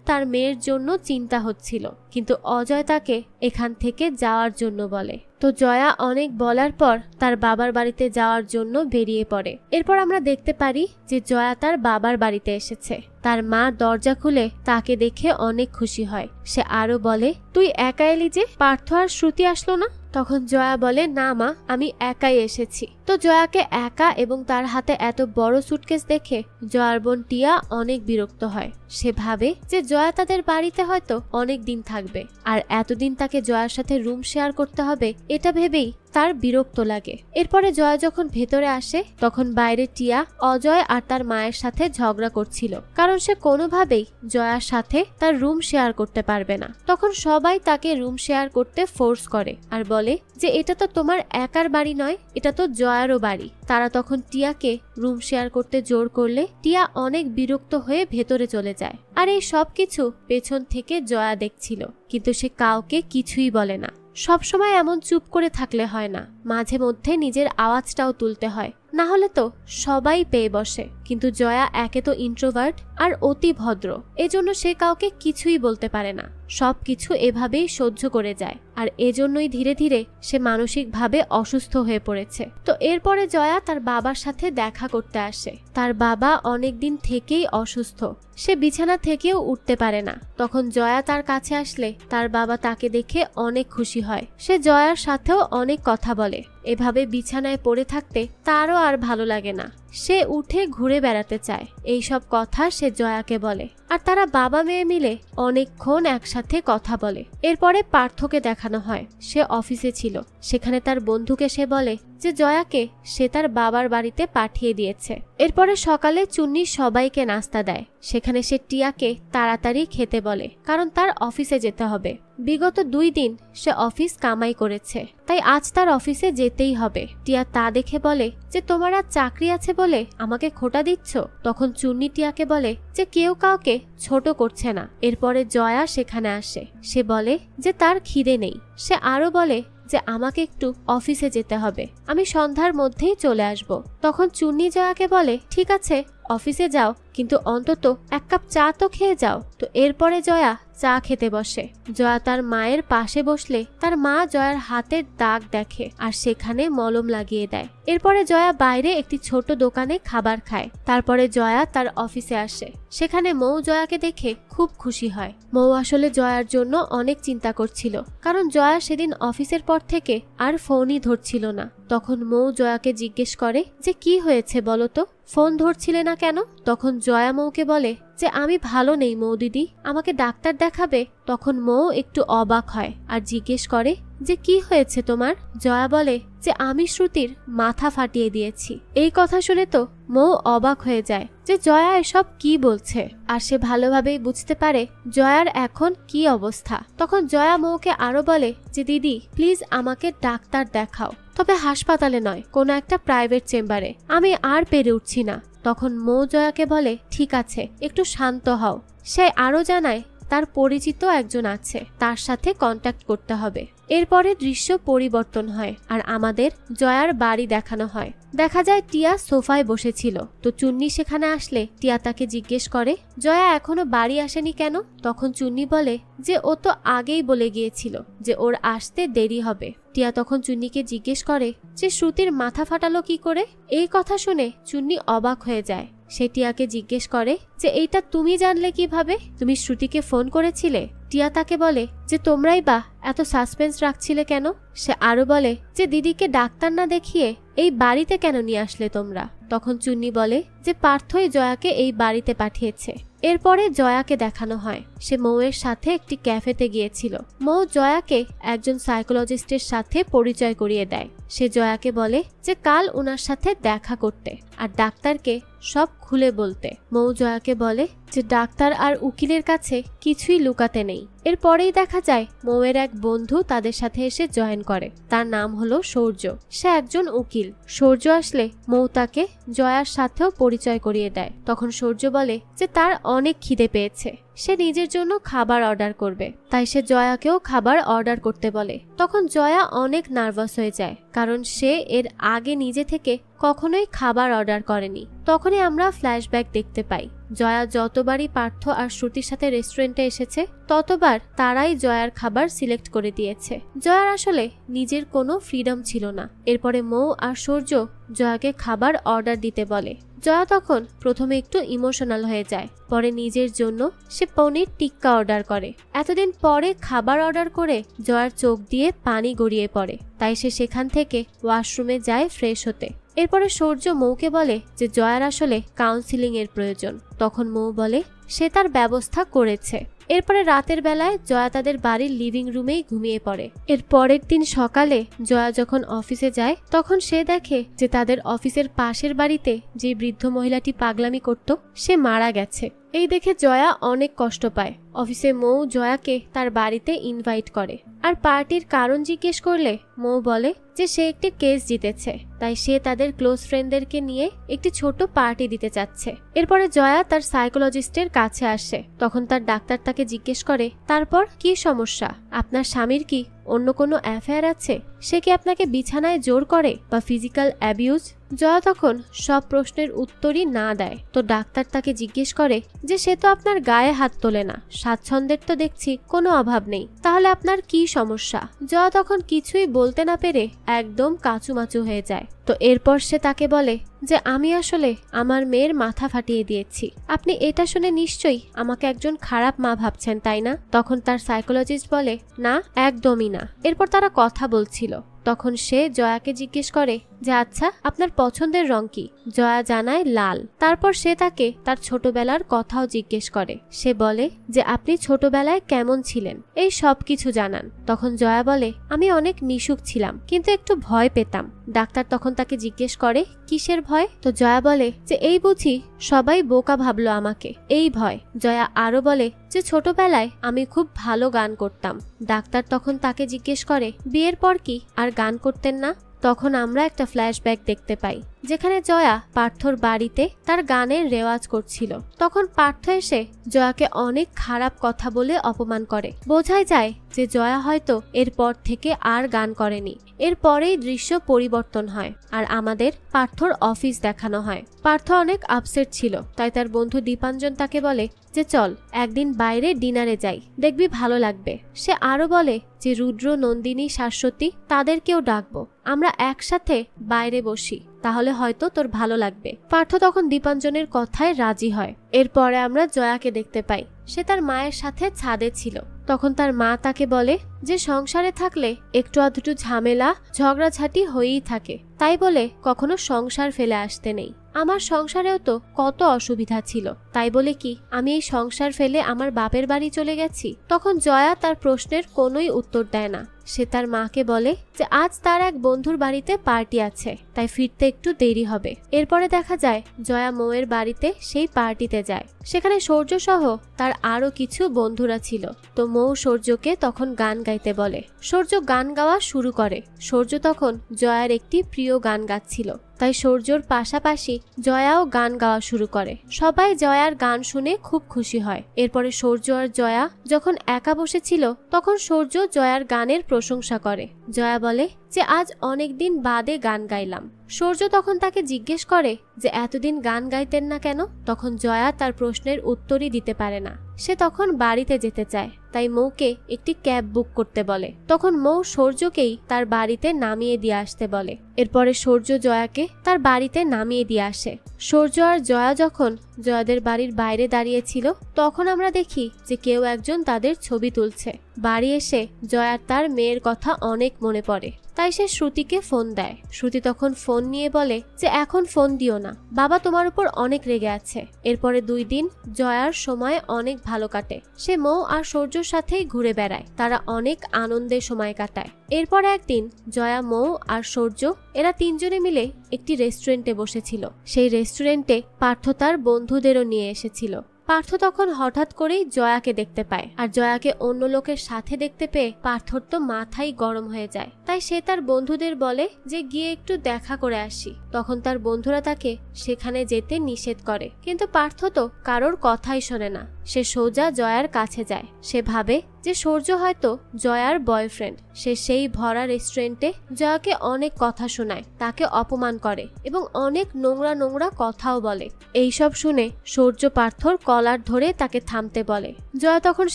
তার মেয়ের জন্য চিন্তা হচ্ছিল। কিন্তু অজয় তাকে এখান থেকে যাওয়ার জন্য বলে। তো জয়া অনেক বলার পর তার বাবার বাড়িতে যাওয়ার জন্য বেরিয়ে পড়ে। এরপর আমরা দেখতে পারি যে জয়া তার বাবার বাড়িতে এসেছে। তার মা দরজা খুলে তাকে দেখে অনেক খুশি হয়। সে আরো বলে, তুই একা এলি যে, পার্থ আর শ্রুতি আসলো না? তখন জয়া বলে, না মা, আমি একাই এসেছি। তো জয়াকে একা এবং তার হাতে এত বড় সুটকেস দেখে জয়ার বোন টিয়া অনেক বিরক্ত হয়। সে ভাবে যে জয়া তাদের বাড়িতে হয়তো অনেক দিন থাকবে, আর এতদিন তাকে জয়ার সাথে রুম শেয়ার করতে হবে, এটা ভেবেই তার বিরক্ত লাগে। এরপরে জয়া যখন ভেতরে আসে তখন বাইরে টিয়া অজয় আর তার মায়ের সাথে ঝগড়া করছিল, কারণ সে কোনোভাবেই জয়ার সাথে তার রুম শেয়ার করতে পারবে না। তখন সবাই তাকে রুম শেয়ার করতে ফোর্স করে আর বলে বলে যে এটা তো তোমার একার বাড়ি নয়, এটা তো জয়ারও বাড়ি। তারা তখন টিয়াকে রুম শেয়ার করতে জোর করলে টিয়া অনেক বিরক্ত হয়ে ভেতরে চলে যায়। আর এই সব কিছু পেছন থেকে জয়া দেখছিল, কিন্তু সে কাউকে কিছুই বলে না। সবসময় এমন চুপ করে থাকলে হয় না, মাঝে মধ্যে নিজের আওয়াজটাও তুলতে হয়, না হলে তো সবাই পেয়ে বসে। কিন্তু জয়া একে তো ইন্ট্রোভার্ট আর অতি ভদ্র, এজন্য সে কাউকে কিছুই বলতে পারে না, সবকিছু এভাবেই সহ্য করে যায়। আর এজন্যই ধীরে ধীরে সে মানসিকভাবে অসুস্থ হয়ে পড়েছে। তো এরপরে জয়া তার বাবার সাথে দেখা করতে আসে। তার বাবা অনেকদিন থেকেই অসুস্থ, সে বিছানা থেকেও উঠতে পারে না। তখন জয়া তার কাছে আসলে তার বাবা তাকে দেখে অনেক খুশি হয়। সে জয়ার সাথেও অনেক কথা বলে। এভাবে বিছানায় পড়ে থাকতে তারও আর ভালো লাগে না, সে উঠে ঘুরে বেড়াতে চায়। এইসব কথা সে জয়াকে বলে, আর তারা বাবা মেয়ে মিলে অনেকক্ষণ একসাথে কথা বলে। এরপরে পার্থকে দেখানো হয়, সে অফিসে ছিল। সেখানে তার বন্ধুকে সে বলে যে জয়াকে সে তার বাবার বাড়িতে পাঠিয়ে দিয়েছে। এরপরে সকালে চুন্নি সবাইকে নাস্তা দেয়। সেখানে সে টিয়াকে তাড়াতাড়ি খেতে বলে, কারণ তার অফিসে যেতে হবে। বিগত 2 দিন সে অফিস কামাই করেছে, তাই আজ তার অফিসে যেতেই হবে। টিয়া তা দেখে বলে যে তোমার আর চাকরি আছে বলে আমাকে খোটা দিচ্ছ। তখন চুন্নি টিয়াকে বলে যে কেউ কাউকে ছোট করছে না। এরপরে জয়া সেখানে আসে, সে বলে যে তার খিদে নেই। সে আরো বলে যে আমাকে একটু অফিসে যেতে হবে, আমি সন্ধ্যার মধ্যেই চলে আসব। তখন চুন্নি জয়াকে বলে ঠিক আছে অফিসে যাও, কিন্তু অন্তত 1 কাপ চা তো খেয়ে যাও। তো এরপরে জয়া চা খেতে বসে। জয়া তার মায়ের পাশে বসলে তার মা জয়ার হাতের দাগ দেখে আর সেখানে মলম লাগিয়ে দেয়। এরপরে জয়া বাইরে একটি ছোট দোকানে খাবার খায়। তারপরে জয়া তার অফিসে আসে। সেখানে মৌ জয়াকে দেখে খুব খুশি হয়। মৌ আসলে জয়ার জন্য অনেক চিন্তা করছিল, কারণ জয়া সেদিন অফিসের পর থেকে আর ফোনই ধরছিল না। তখন মৌ জয়াকে জিজ্ঞেস করে যে কি হয়েছে বলো তো, ফোন ধরছিলে না কেন? তখন জয়া মৌকে বলে যে আমি ভালো নেই মৌ দিদি, আমাকে ডাক্তার দেখাবে। তখন মৌ একটু অবাক হয় আর জিজ্ঞেস করে যে কি হয়েছে তোমার? জয়া বলে যে আমি শ্রুতির মাথা ফাটিয়ে দিয়েছি। এই কথা শুনে তো মৌ অবাক হয়ে যায় যে জয়া এসব কি বলছে, আর সে ভালোভাবেই বুঝতে পারে জয়ার এখন কি অবস্থা। তখন জয়া মৌকে আরো বলে যে দিদি প্লিজ আমাকে ডাক্তার দেখাও, তবে হাসপাতালে নয়, কোনো একটা প্রাইভেট চেম্বারে, আমি আর পেরে উঠছি না। তখন মৌ জয়াকে বলে ঠিক আছে একটু শান্ত হও। সে আরো জানায় তার পরিচিত একজন আছে, তার সাথে কন্ট্যাক্ট করতে হবে। এরপরে দৃশ্য পরিবর্তন হয় আর আমাদের জয়ার বাড়ি দেখানো হয়। দেখা যায় টিয়া সোফায় বসেছিল। তো চুন্নি সেখানে আসলে টিয়া তাকে জিজ্ঞেস করে জয়া এখনো বাড়ি আসেনি কেন? তখন চুন্নি বলে যে ও তো আগেই বলে গিয়েছিল যে ওর আসতে দেরি হবে। টিয়া তখন চুন্নিকে জিজ্ঞেস করে যে শ্রুতির মাথা ফাটালো কি করে? এই কথা শুনে চুন্নি অবাক হয়ে যায়। সে টিয়াকে জিজ্ঞেস করে যে এইটা তুমি জানলে কিভাবে? তুমি শ্রুতিকে ফোন করেছিলে? টিয়া তাকে বলে যে তোমরাই বা এত সাসপেন্স রাখছিলে কেন? সে আরো বলে যে দিদিকে ডাক্তার না দেখিয়ে এই বাড়িতে কেন নিয়ে আসলে তোমরা? তখন চুন্নি বলে যে পার্থই জয়াকে এই বাড়িতে পাঠিয়েছে। এরপরে জয়াকে দেখানো হয় সে মৌয়ের সাথে একটি ক্যাফেতে গিয়েছিল। মৌ জয়াকে একজন সাইকোলজিস্টের সাথে পরিচয় করিয়ে দেয়। সে জয়াকে বলে যে কাল ওনার সাথে দেখা করতে আর ডাক্তারকে সব খুলে বলতে। মৌ জয়াকে বলে যে ডাক্তার আর উকিলের কাছে কিছুই লুকাতে নেই। এরপরেই দেখা যায় মৌয়ের এক বন্ধু তাদের সাথে এসে জয়েন করে। তার নাম হলো সূর্য, সে একজন উকিল। সূর্য আসলে মৌ তাকে জয়ার সাথেও পরিচয় করিয়ে দেয়। তখন সূর্য বলে যে তার অনেক খিদে পেয়েছে, সে নিজের জন্য খাবার অর্ডার করবে, তাই সে জয়াকেও খাবার অর্ডার করতে বলে। তখন জয়া অনেক নার্ভাস হয়ে যায়, কারণ সে এর আগে নিজে থেকে কখনোই খাবার অর্ডার করেনি। তখনই আমরা ফ্ল্যাশব্যাক দেখতে পাই। জয়া যতবারই পার্থ আর শ্রুতির সাথে রেস্টুরেন্টে এসেছে ততবার তারাই জয়ার খাবার সিলেক্ট করে দিয়েছে। জয়ার আসলে নিজের কোনো ফ্রিডম ছিল না। এরপরে মৌ আর সূর্য জয়াকে খাবার অর্ডার দিতে বলে। জয়া তখন প্রথমে একটু ইমোশনাল হয়ে যায়, পরে নিজের জন্য সে পনির টিক্কা অর্ডার করে। এতদিন পরে খাবার অর্ডার করে জয়ার চোখ দিয়ে পানি গড়িয়ে পড়ে, তাই সে সেখান থেকে ওয়াশরুমে যায় ফ্রেশ হতে। এরপরে সূর্য মৌকে বলে যে জয়ার আসলে কাউন্সিলিং এর প্রয়োজন। তখন মৌ বলে সে তার ব্যবস্থা করেছে। এরপরে রাতের বেলায় জয়া তাদের বাড়ির লিভিং রুমেই ঘুমিয়ে পড়ে। এর পরের দিন সকালে জয়া যখন অফিসে যায় তখন সে দেখে যে তাদের অফিসের পাশের বাড়িতে যে বৃদ্ধ মহিলাটি পাগলামি করত সে মারা গেছে। এই দেখে জয়া অনেক কষ্ট পায়। অফিসে মৌ জয়াকে তার বাড়িতে ইনভাইট করে আর পার্টির কারণ জিজ্ঞেস করলে মৌ বলে যে সে একটি কেস জিতেছে, তাই সে তাদের ক্লোজ ফ্রেন্ডদেরকে নিয়ে একটি ছোট পার্টি দিতে চাচ্ছে। এরপরে জয়া তার সাইকোলজিস্টের কাছে আসে। তখন তার ডাক্তার তাকে জিজ্ঞেস করে, তারপর কি সমস্যা? আপনার স্বামীর কি অন্য কোনো অ্যাফেয়ার আছে? সে কি আপনাকে বিছানায় জোর করে বা ফিজিক্যাল অ্যাবিউজ? জয়া তখন সব প্রশ্নের উত্তরই না দেয়। তো ডাক্তার তাকে জিজ্ঞেস করে যে সে তো আপনার গায়ে হাত তোলে না, স্বাচ্ছন্দ্যের তো দেখছি কোনো অভাব নেই, তাহলে আপনার কি সমস্যা? জয়া তখন কিছুই বলতে না পেরে একদম কাচুমাচু হয়ে যায়। তো এরপর সে তাকে বলে যে আমি আসলে আমার মেয়ের মাথা ফাটিয়ে দিয়েছি। আপনি এটা শুনে নিশ্চয়ই আমাকে একজন খারাপ মা ভাবছেন, তাই না? তখন তার সাইকোলজিস্ট বলে, না, একদমই না। এরপর তারা কথা বলছিল। তখন সে জয়াকে জিজ্ঞেস করে যে আচ্ছা আপনার পছন্দের রং কি? জয়া জানায় লাল। তারপর সে তাকে তার ছোটবেলার কথাও জিজ্ঞেস করে। সে বলে যে আপনি ছোটবেলায় কেমন ছিলেন, এই সব কিছু জানান। তখন জয়া বলে আমি অনেক মিশুক ছিলাম, কিন্তু একটু ভয় পেতাম। ডাক্তার তখন তাকে জিজ্ঞেস করে কিসের ভয়? তো জয়া বলে যে এই বুঝি সবাই বোকা ভাবলো আমাকে, এই ভয়। জয়া আরো বলে যে ছোটবেলায় আমি খুব ভালো গান করতাম। ডাক্তার তখন তাকে জিজ্ঞেস করে বিয়ের পর কি আর গান করতেন না? তখন আমরা একটা ফ্ল্যাশব্যাক দেখতে পাই যেখানে জয়া পার্থর বাড়িতে তার গানের রেওয়াজ করছিল। তখন পার্থ এসে জয়াকে অনেক খারাপ কথা বলে অপমান করে। বোঝাই যায় যে জয়া হয়তো এরপর থেকে আর গান করেনি। এরপরেই দৃশ্য পরিবর্তন হয় আর আমাদের পার্থর অফিস দেখানো হয়। পার্থ অনেক আপসেট ছিল, তাই তার বন্ধু দীপাঞ্জন তাকে বলে যে চল একদিন বাইরে ডিনারে যাই, দেখবি ভালো লাগবে। সে আরো বলে যে রুদ্র, নন্দিনী, শাশ্বতী তাদেরকেও ডাকবো, আমরা একসাথে বাইরে বসি, তাহলে হয়তো তোর ভালো লাগবে। পার্থ তখন দীপাঞ্জনের কথায় রাজি হয়। এরপরে আমরা জয়াকে দেখতে পাই। সে তার মায়ের সাথে ছাদে ছিল। তখন তার মা তাকে বলে যে সংসারে থাকলে একটু আধটু ঝামেলা ঝগড়াঝাটি হয়েই থাকে, তাই বলে কখনো সংসার ফেলে আসতে নেই। আমার সংসারেও তো কত অসুবিধা ছিল, তাই বলে কি আমি এই সংসার ফেলে আমার বাপের বাড়ি চলে গেছি? তখন জয়া তার প্রশ্নের কোনোই উত্তর দেয় না। সে তার মাকে বলে যে আজ তার এক বন্ধুর বাড়িতে পার্টি আছে, তাই ফিরতে একটু দেরি হবে। এরপরে দেখা যায় জয়া মৌয়ের বাড়িতে সেই পার্টিতে যায়। সেখানে সূর্য সহ তার আরো কিছু বন্ধুরা ছিল। তো মৌ সূর্যকে তখন গান গাইতে বলে। সূর্য গান গাওয়া শুরু করে। সূর্য তখন জয়ার একটি প্রিয় গান গাচ্ছিল, তাই সূর্যর পাশাপাশি জয়াও গান গাওয়া শুরু করে। সবাই জয়ার গান শুনে খুব খুশি হয়। এরপরে সূর্য আর জয়া যখন একা বসেছিল তখন সূর্য জয়ার গানের প্রশংসা করে। জয়া বলে যে আজ অনেকদিন বাদে গান গাইলাম। সূর্য তখন তাকে জিজ্ঞেস করে যে এতদিন গান গাইতেন না কেন? তখন জয়া তার প্রশ্নের উত্তরই দিতে পারে না। সে তখন বাড়িতে যেতে চায়, তাই মৌকে একটি ক্যাব বুক করতে বলে। তখন মৌ সূর্যকেই তার বাড়িতে নামিয়ে দিয়ে আসতে বলে। এরপরে সূর্য জয়াকে তার বাড়িতে নামিয়ে দিয়ে আসে। সূর্য আর জয়া যখন জয়াদের বাড়ির বাইরে দাঁড়িয়েছিল তখন আমরা দেখি যে কেউ একজন তাদের ছবি তুলছে। বাড়ি এসে জয়ার তার মেয়ের কথা অনেক মনে পড়ে, তাই সে শ্রুতিকে ফোন দেয়। শ্রুতি তখন ফোন নিয়ে বলে যে এখন ফোন দিও না, বাবা তোমার উপর অনেক রেগে আছে। এরপরে 2 দিন জয়ার সময় অনেক ভালো কাটে। সে মৌ আর সূর্যর সাথেই ঘুরে বেড়ায়। তারা অনেক আনন্দে সময় কাটায়। এরপর একদিন জয়া, মৌ আর সূর্য এরা 3 জনে মিলে একটি রেস্টুরেন্টে বসেছিল। সেই রেস্টুরেন্টে পার্থ তার বন্ধুদেরও নিয়ে এসেছিল। পার্থ তখন হঠাৎ করেই জয়াকে দেখতে পায়, আর জয়াকে অন্য লোকের সাথে দেখতে পেয়ে পার্থর তো মাথাই গরম হয়ে যায়। তাই সে তার বন্ধুদের বলে যে গিয়ে একটু দেখা করে আসি। তখন তার বন্ধুরা তাকে সেখানে যেতে নিষেধ করে, কিন্তু পার্থ তো কারোর কথাই শোনে না। সে সোজা জয়ার কাছে যায়। সে ভাবে যে সূর্য হয়তো জয়ার বয়ফ্রেন্ড। সে সেই ভরা রেস্টুরেন্টে জয়াকে অনেক কথা শোনায়, তাকে অপমান করে এবং অনেক নোংরা নোংরা কথাও বলে। এইসব শুনে সূর্য পার্থর কলার ধরে তাকে থামতে বলে। জয়া তখন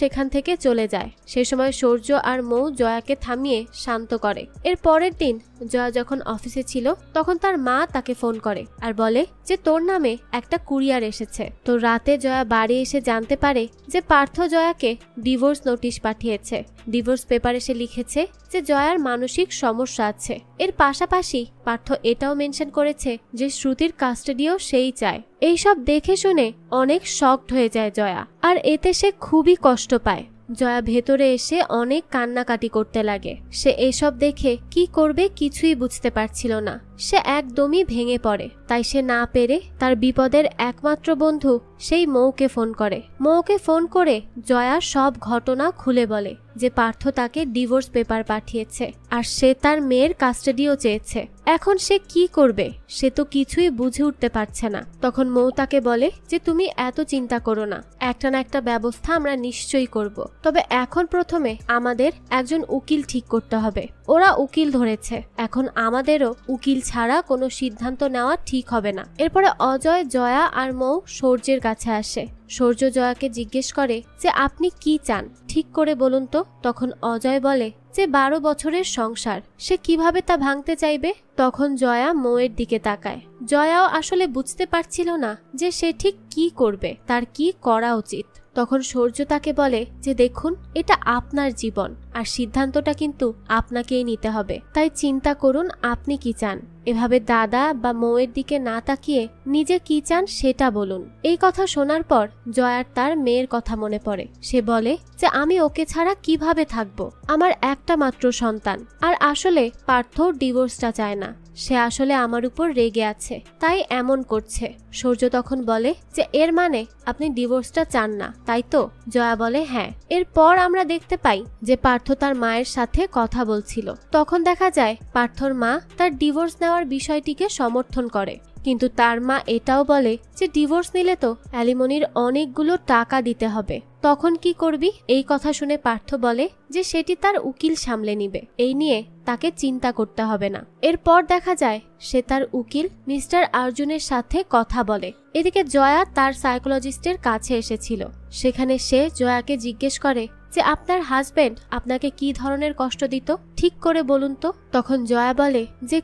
সেখান থেকে চলে যায়। সে সময় সূর্য আর মৌ জয়াকে থামিয়ে শান্ত করে। এর পরের দিন জয়া যখন অফিসে ছিল তখন তার মা তাকে ফোন করে আর বলে যে তোর নামে একটা কুরিয়ার এসেছে। তো রাতে জয়া বাড়ি এসে জানতে পারে যে পার্থ জয়াকে ডিভোর্স নোটিশ পাঠিয়েছে। ডিভোর্স পেপারে সে লিখেছে যে জয়ার মানসিক সমস্যা আছে। এর পাশাপাশি পার্থ এটাও মেনশন করেছে যে শ্রুতির কাস্টাডিও সেই চায়। এইসব দেখে শুনে অনেক শকড হয়ে যায় জয়া, আর এতে সে খুবই কষ্ট পায়। জয়া ভেতরে এসে অনেক কান্নাকাটি করতে লাগে। সে এসব দেখে কি করবে কিছুই বুঝতে পারছিল না। সে একদমই ভেঙে পড়ে। তাই সে না পেরে তার বিপদের একমাত্র বন্ধু সেই মৌকে ফোন করে। মৌকে ফোন করে জয়া সব ঘটনা খুলে বলে যে পার্থ তাকে ডিভোর্স পেপার পাঠিয়েছে আর সে তার মেয়ের কাস্টাডিও চেয়েছে। এখন সে কি করবে সে তো কিছুই বুঝে উঠতে পারছে না। তখন মৌ তাকে বলে যে তুমি এত চিন্তা করো না, একটা না একটা ব্যবস্থা আমরা নিশ্চয়ই করব। তবে এখন প্রথমে আমাদের একজন উকিল ঠিক করতে হবে। ওরা উকিল ধরেছে, এখন আমাদেরও উকিল ছাড়া কোনো সিদ্ধান্ত নেওয়া ঠিক হবে না। এরপরে অজয়, জয়া আর মৌ সূর্যের কাছে আসে। সূর্য জয়াকে জিজ্ঞেস করে যে আপনি কি চান, ঠিক করে বলুন তো। তখন অজয় বলে যে 12 বছরের সংসার, সে কিভাবে তা ভাঙতে চাইবে। তখন জয়া মৌয়ের দিকে তাকায়। জয়াও আসলে বুঝতে পারছিল না যে সে ঠিক কি করবে, তার কি করা উচিত। তখন সূর্য তাকে বলে যে দেখুন, এটা আপনার জীবন আর সিদ্ধান্তটা কিন্তু আপনাকেই নিতে হবে। তাই চিন্তা করুন আপনি কি চান। এভাবে দাদা বা মৌয়ের দিকে না তাকিয়ে নিজে কি চান সেটা বলুন। এই কথা শোনার পর জয়ার তার মেয়ের কথা মনে পড়ে। সে বলে যে আমি ওকে ছাড়া কিভাবে থাকবো, আমার একটা মাত্র সন্তান। আর আসলে পার্থ ডিভোর্সটা চায় না, সে আসলে আমার উপর রেগে আছে, তাই এমন করছে। সূর্য তখন বলে যে এর মানে আপনি ডিভোর্সটা চান না, তাই তো? জয়া বলে হ্যাঁ। এরপর আমরা দেখতে পাই যে পার্থ তার মায়ের সাথে কথা বলছিল। তখন দেখা যায় পার্থর মা তার ডিভোর্স নেওয়ার বিষয়টিকে সমর্থন করে, কিন্তু তার মা এটাও বলে যে ডিভোর্স নিলে তো অ্যালিমনির অনেকগুলো টাকা দিতে হবে। তখন কি করবি? এই কথা শুনে পার্থ বলে যে সেটি তার উকিল সামলে নিবে, এই নিয়ে তাকে চিন্তা করতে হবে না। এরপর দেখা যায় সে তার উকিল মিস্টার অর্জুনের সাথে কথা বলে। এদিকে জয়া তার সাইকোলজিস্টের কাছে এসেছিল। সেখানে সে জয়াকে জিজ্ঞেস করে যে আপনার হাজবেন্ড আপনাকে কি ধরনের কষ্ট দিত, ঠিক করে বলুন তো। তখন জয়া বলে যে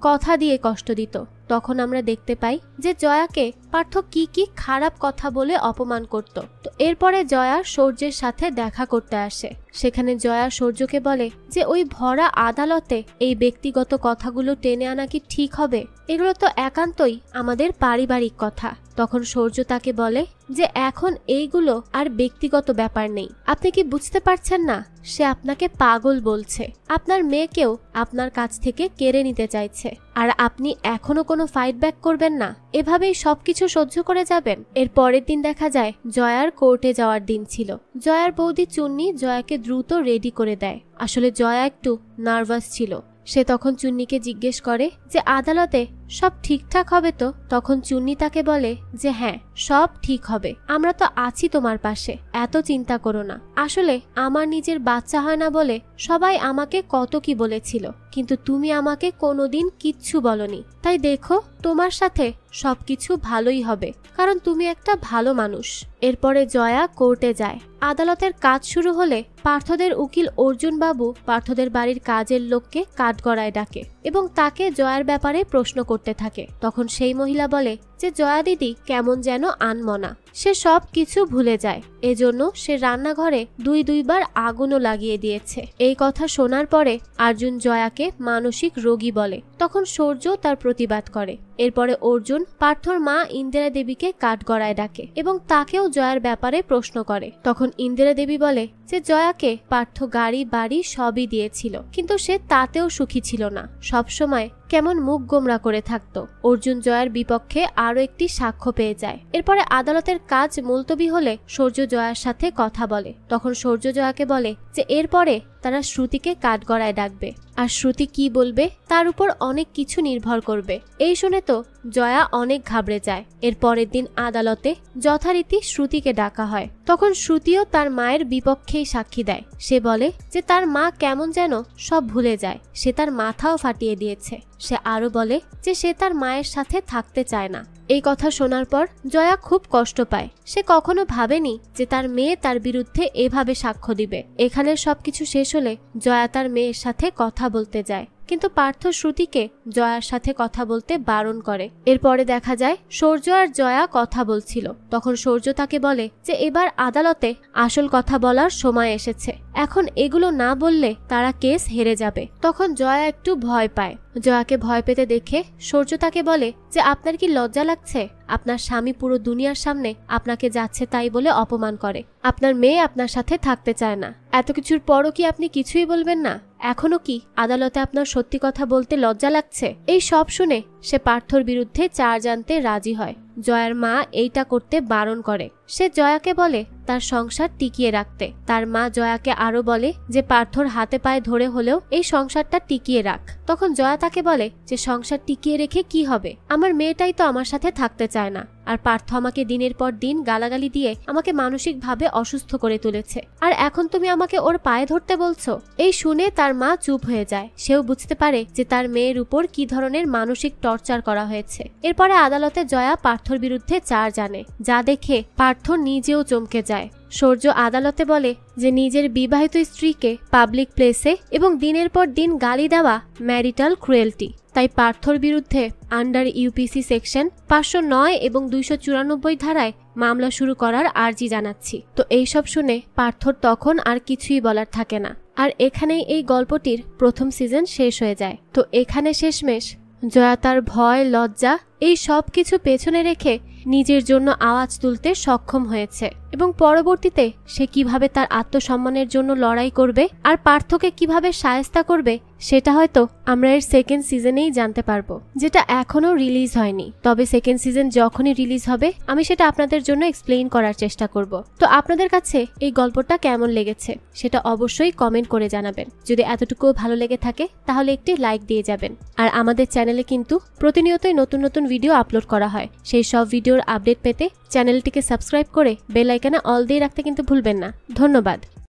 কথা দিয়ে কষ্ট দিত। তখন আমরা দেখতে পাই যে জয়াকে পার্থ কি কি খারাপ কথা বলে অপমান করত। তো এরপরে জয়া সূর্যের সাথে দেখা করতে আসে। সেখানে জয়া সূর্যকে বলে যে ওই ভরা আদালতে এই ব্যক্তিগত কথাগুলো টেনে আনা কি ঠিক হবে? এগুলো তো একান্তই আমাদের পারিবারিক কথা। তখন সূর্য তাকে বলে যে এখন এইগুলো আর ব্যক্তিগত ব্যাপার নেই। আপনি কি বুঝতে পারছেন না? সে আপনাকে পাগল বলছে, আপনার মেয়েকেও আপনার কাছ থেকে কেড়ে নিতে চাইছে, আর আপনি এখনো কোনো ফাইট ব্যাক করবেন না, এভাবেই সবকিছু সহ্য করে যাবেন। এর পরের দিন দেখা যায় জয়ার কোর্টে যাওয়ার দিন ছিল। জয়ার বৌদি চুন্নি জয়াকে দ্রুত রেডি করে দেয়। আসলে জয়া একটু নার্ভাস ছিল। সে তখন চুন্নিকে জিজ্ঞেস করে যে আদালতে সব ঠিকঠাক হবে তো? তখন চুন্নি তাকে বলে যে হ্যাঁ, সব ঠিক হবে, আমরা তো আছি তোমার পাশে, এত চিন্তা করো না। আসলে আমার নিজের বাচ্চা হয় না বলে সবাই আমাকে কত কি বলেছিল, কিন্তু তুমি আমাকে কোনোদিন কিচ্ছু বলনি। তাই দেখো, তোমার সাথে সবকিছু ভালোই হবে, কারণ তুমি একটা ভালো মানুষ। এরপরে জয়া কোর্টে যায়। আদালতের কাজ শুরু হলে পার্থদের উকিল অর্জুন বাবু পার্থদের বাড়ির কাজের লোককে কাঠগড়ায় ডাকে এবং তাকে জয়ার ব্যাপারে প্রশ্ন করতে থাকে। তখন সেই মহিলা বলে যে জয়া দিদি কেমন যেন আনমনা, সে সব কিছু ভুলে যায়, এজন্য সে রান্নাঘরে দুইবার আগুনও লাগিয়ে দিয়েছে। এই কথা শোনার পরে অর্জুন জয়াকে মানসিক রোগী বলে। তখন সূর্য তার প্রতিবাদ করে। এরপরে অর্জুন পার্থর মা ইন্দিরা দেবীকে কাঠগড়ায় ডাকে এবং তাকেও জয়ার ব্যাপারে প্রশ্ন করে। তখন ইন্দিরা দেবী বলে যে জয়াকে পার্থ গাড়ি বাড়ি সবই দিয়েছিল, কিন্তু সে তাতেও সুখী ছিল না, সবসময় কেমন মুখ গোমরা করে থাকতো। অর্জুন জয়ার বিপক্ষে আরো একটি সাক্ষ্য পেয়ে যায়। এরপরে আদালতের কাজ মুলতবি হলে সূর্য জয়ার সাথে কথা বলে। তখন সূর্য জয়াকে বলে যে এরপরে তারা শ্রুতিকে কাঠগড়ায় ডাকবে, আর শ্রুতি কি বলবে তার উপর অনেক কিছু নির্ভর করবে। এই শুনে তো জয়া অনেক ঘাবড়ে যায়। এর পরের দিন আদালতে যথারীতি শ্রুতিকে ডাকা হয়। তখন শ্রুতিও তার মায়ের বিপক্ষেই সাক্ষী দেয়। সে বলে যে তার মা কেমন যেন সব ভুলে যায়, সে তার মাথাও ফাটিয়ে দিয়েছে। সে আরো বলে যে সে তার মায়ের সাথে থাকতে চায় না। এই কথা শোনার পর জয়া খুব কষ্ট পায়। সে কখনো ভাবেনি যে তার মেয়ে তার বিরুদ্ধে এভাবে সাক্ষ্য দিবে। এখানের সবকিছু শেষ হলে জয়া তার মেয়ের সাথে কথা বলতে যায়, কিন্তু পার্থ শ্রুতিকে জয়ার সাথে কথা বলতে বারণ করে। এরপরে দেখা যায় সূর্য আর জয়া কথা বলছিল। তখন সূর্য তাকে বলে যে এবার আদালতে আসল কথা বলার সময় এসেছে, এখন এগুলো না বললে তারা কেস হেরে যাবে। তখন জয়া একটু ভয় পায়। জয়াকে ভয় পেতে দেখে সূর্য তাকে বলে যে আপনার কি লজ্জা লাগছে? আপনার স্বামী পুরো দুনিয়ার সামনে আপনাকে যাচ্ছে তাই বলে অপমান করে। আপনার মেয়ে আপনার সাথে থাকতে চায় না। এত কিছুর পরও কি আপনি কিছুই বলবেন না? এখনো কি আদালতে আপনার সত্যি কথা বলতে লজ্জা লাগছে? এই সব শুনে সে পার্থর বিরুদ্ধে চার্জ আনতে রাজি হয়। জয়ার মা এইটা করতে বারণ করে। সে জয়াকে বলে তার সংসার টিকিয়ে রাখতে। তার মা জয়াকে আরো বলে যে পার্থর হাতে পায়ে ধরে হলেও এই সংসারটা টিকিয়ে রাখ। তখন জয়া তাকে বলে যে সংসার টিকিয়ে রেখে কি হবে? আমার মেয়েটাই তো আমার সাথে থাকতে চায় না, আর পার্থ আমাকে দিনের পর দিন গালাগালি দিয়ে আমাকে মানসিকভাবে অসুস্থ করে তুলেছে, আর এখন তুমি আমাকে ওর পায়ে ধরতে বলছো? এই শুনে তার মা চুপ হয়ে যায়। সেও বুঝতে পারে যে তার মেয়ের উপর কি ধরনের মানসিক টর্চার করা হয়েছে। এরপরে আদালতে জয়া পার্থর বিরুদ্ধে চার্জ আনে, যা দেখে পার্থ নিজেও চমকে যায়। সূর্য আদালতে বলে যে নিজের বিবাহিত স্ত্রীকে পাবলিক প্লেসে এবং দিনের পর দিন গালি দেওয়া ম্যারিটাল ক্রুয়েলটি। তাই পার্থর বিরুদ্ধে আন্ডার ইউপিসি সেকশন 509 এবং 294 ধারায় মামলা শুরু করার আর্জি জানাচ্ছি। তো এইসব শুনে পার্থর তখন আর কিছুই বলার থাকে না। আর এখানেই এই গল্পটির প্রথম সিজন শেষ হয়ে যায়। তো এখানে শেষমেশ জয়া তার ভয়, লজ্জা এই সব কিছু পেছনে রেখে নিজের জন্য আওয়াজ তুলতে সক্ষম হয়েছে, এবং পরবর্তীতে সে কিভাবে তার আত্মসম্মানের জন্য লড়াই করবে আর পার্থকে কিভাবে শায়েস্তা করবে সেটা হয়তো আমরা এর সেকেন্ড সিজনেই জানতে পারবো, যেটা এখনো রিলিজ হয়নি। তবে সেকেন্ড সিজন যখনই রিলিজ হবে আমি সেটা আপনাদের জন্য এক্সপ্লেইন করার চেষ্টা করব। তো আপনাদের কাছে এই গল্পটা কেমন লেগেছে সেটা অবশ্যই কমেন্ট করে জানাবেন। যদি এতটুকুও ভালো লেগে থাকে তাহলে একটি লাইক দিয়ে যাবেন। আর আমাদের চ্যানেলে কিন্তু প্রতিনিয়তই নতুন নতুন ভিডিও আপলোড করা হয়। সেই সব ভিডিওর আপডেট পেতে চ্যানেলটিকে সাবস্ক্রাইব করে বেল আইকনে অল দিয়ে রাখতে কিন্তু ভুলবেন না। ধন্যবাদ।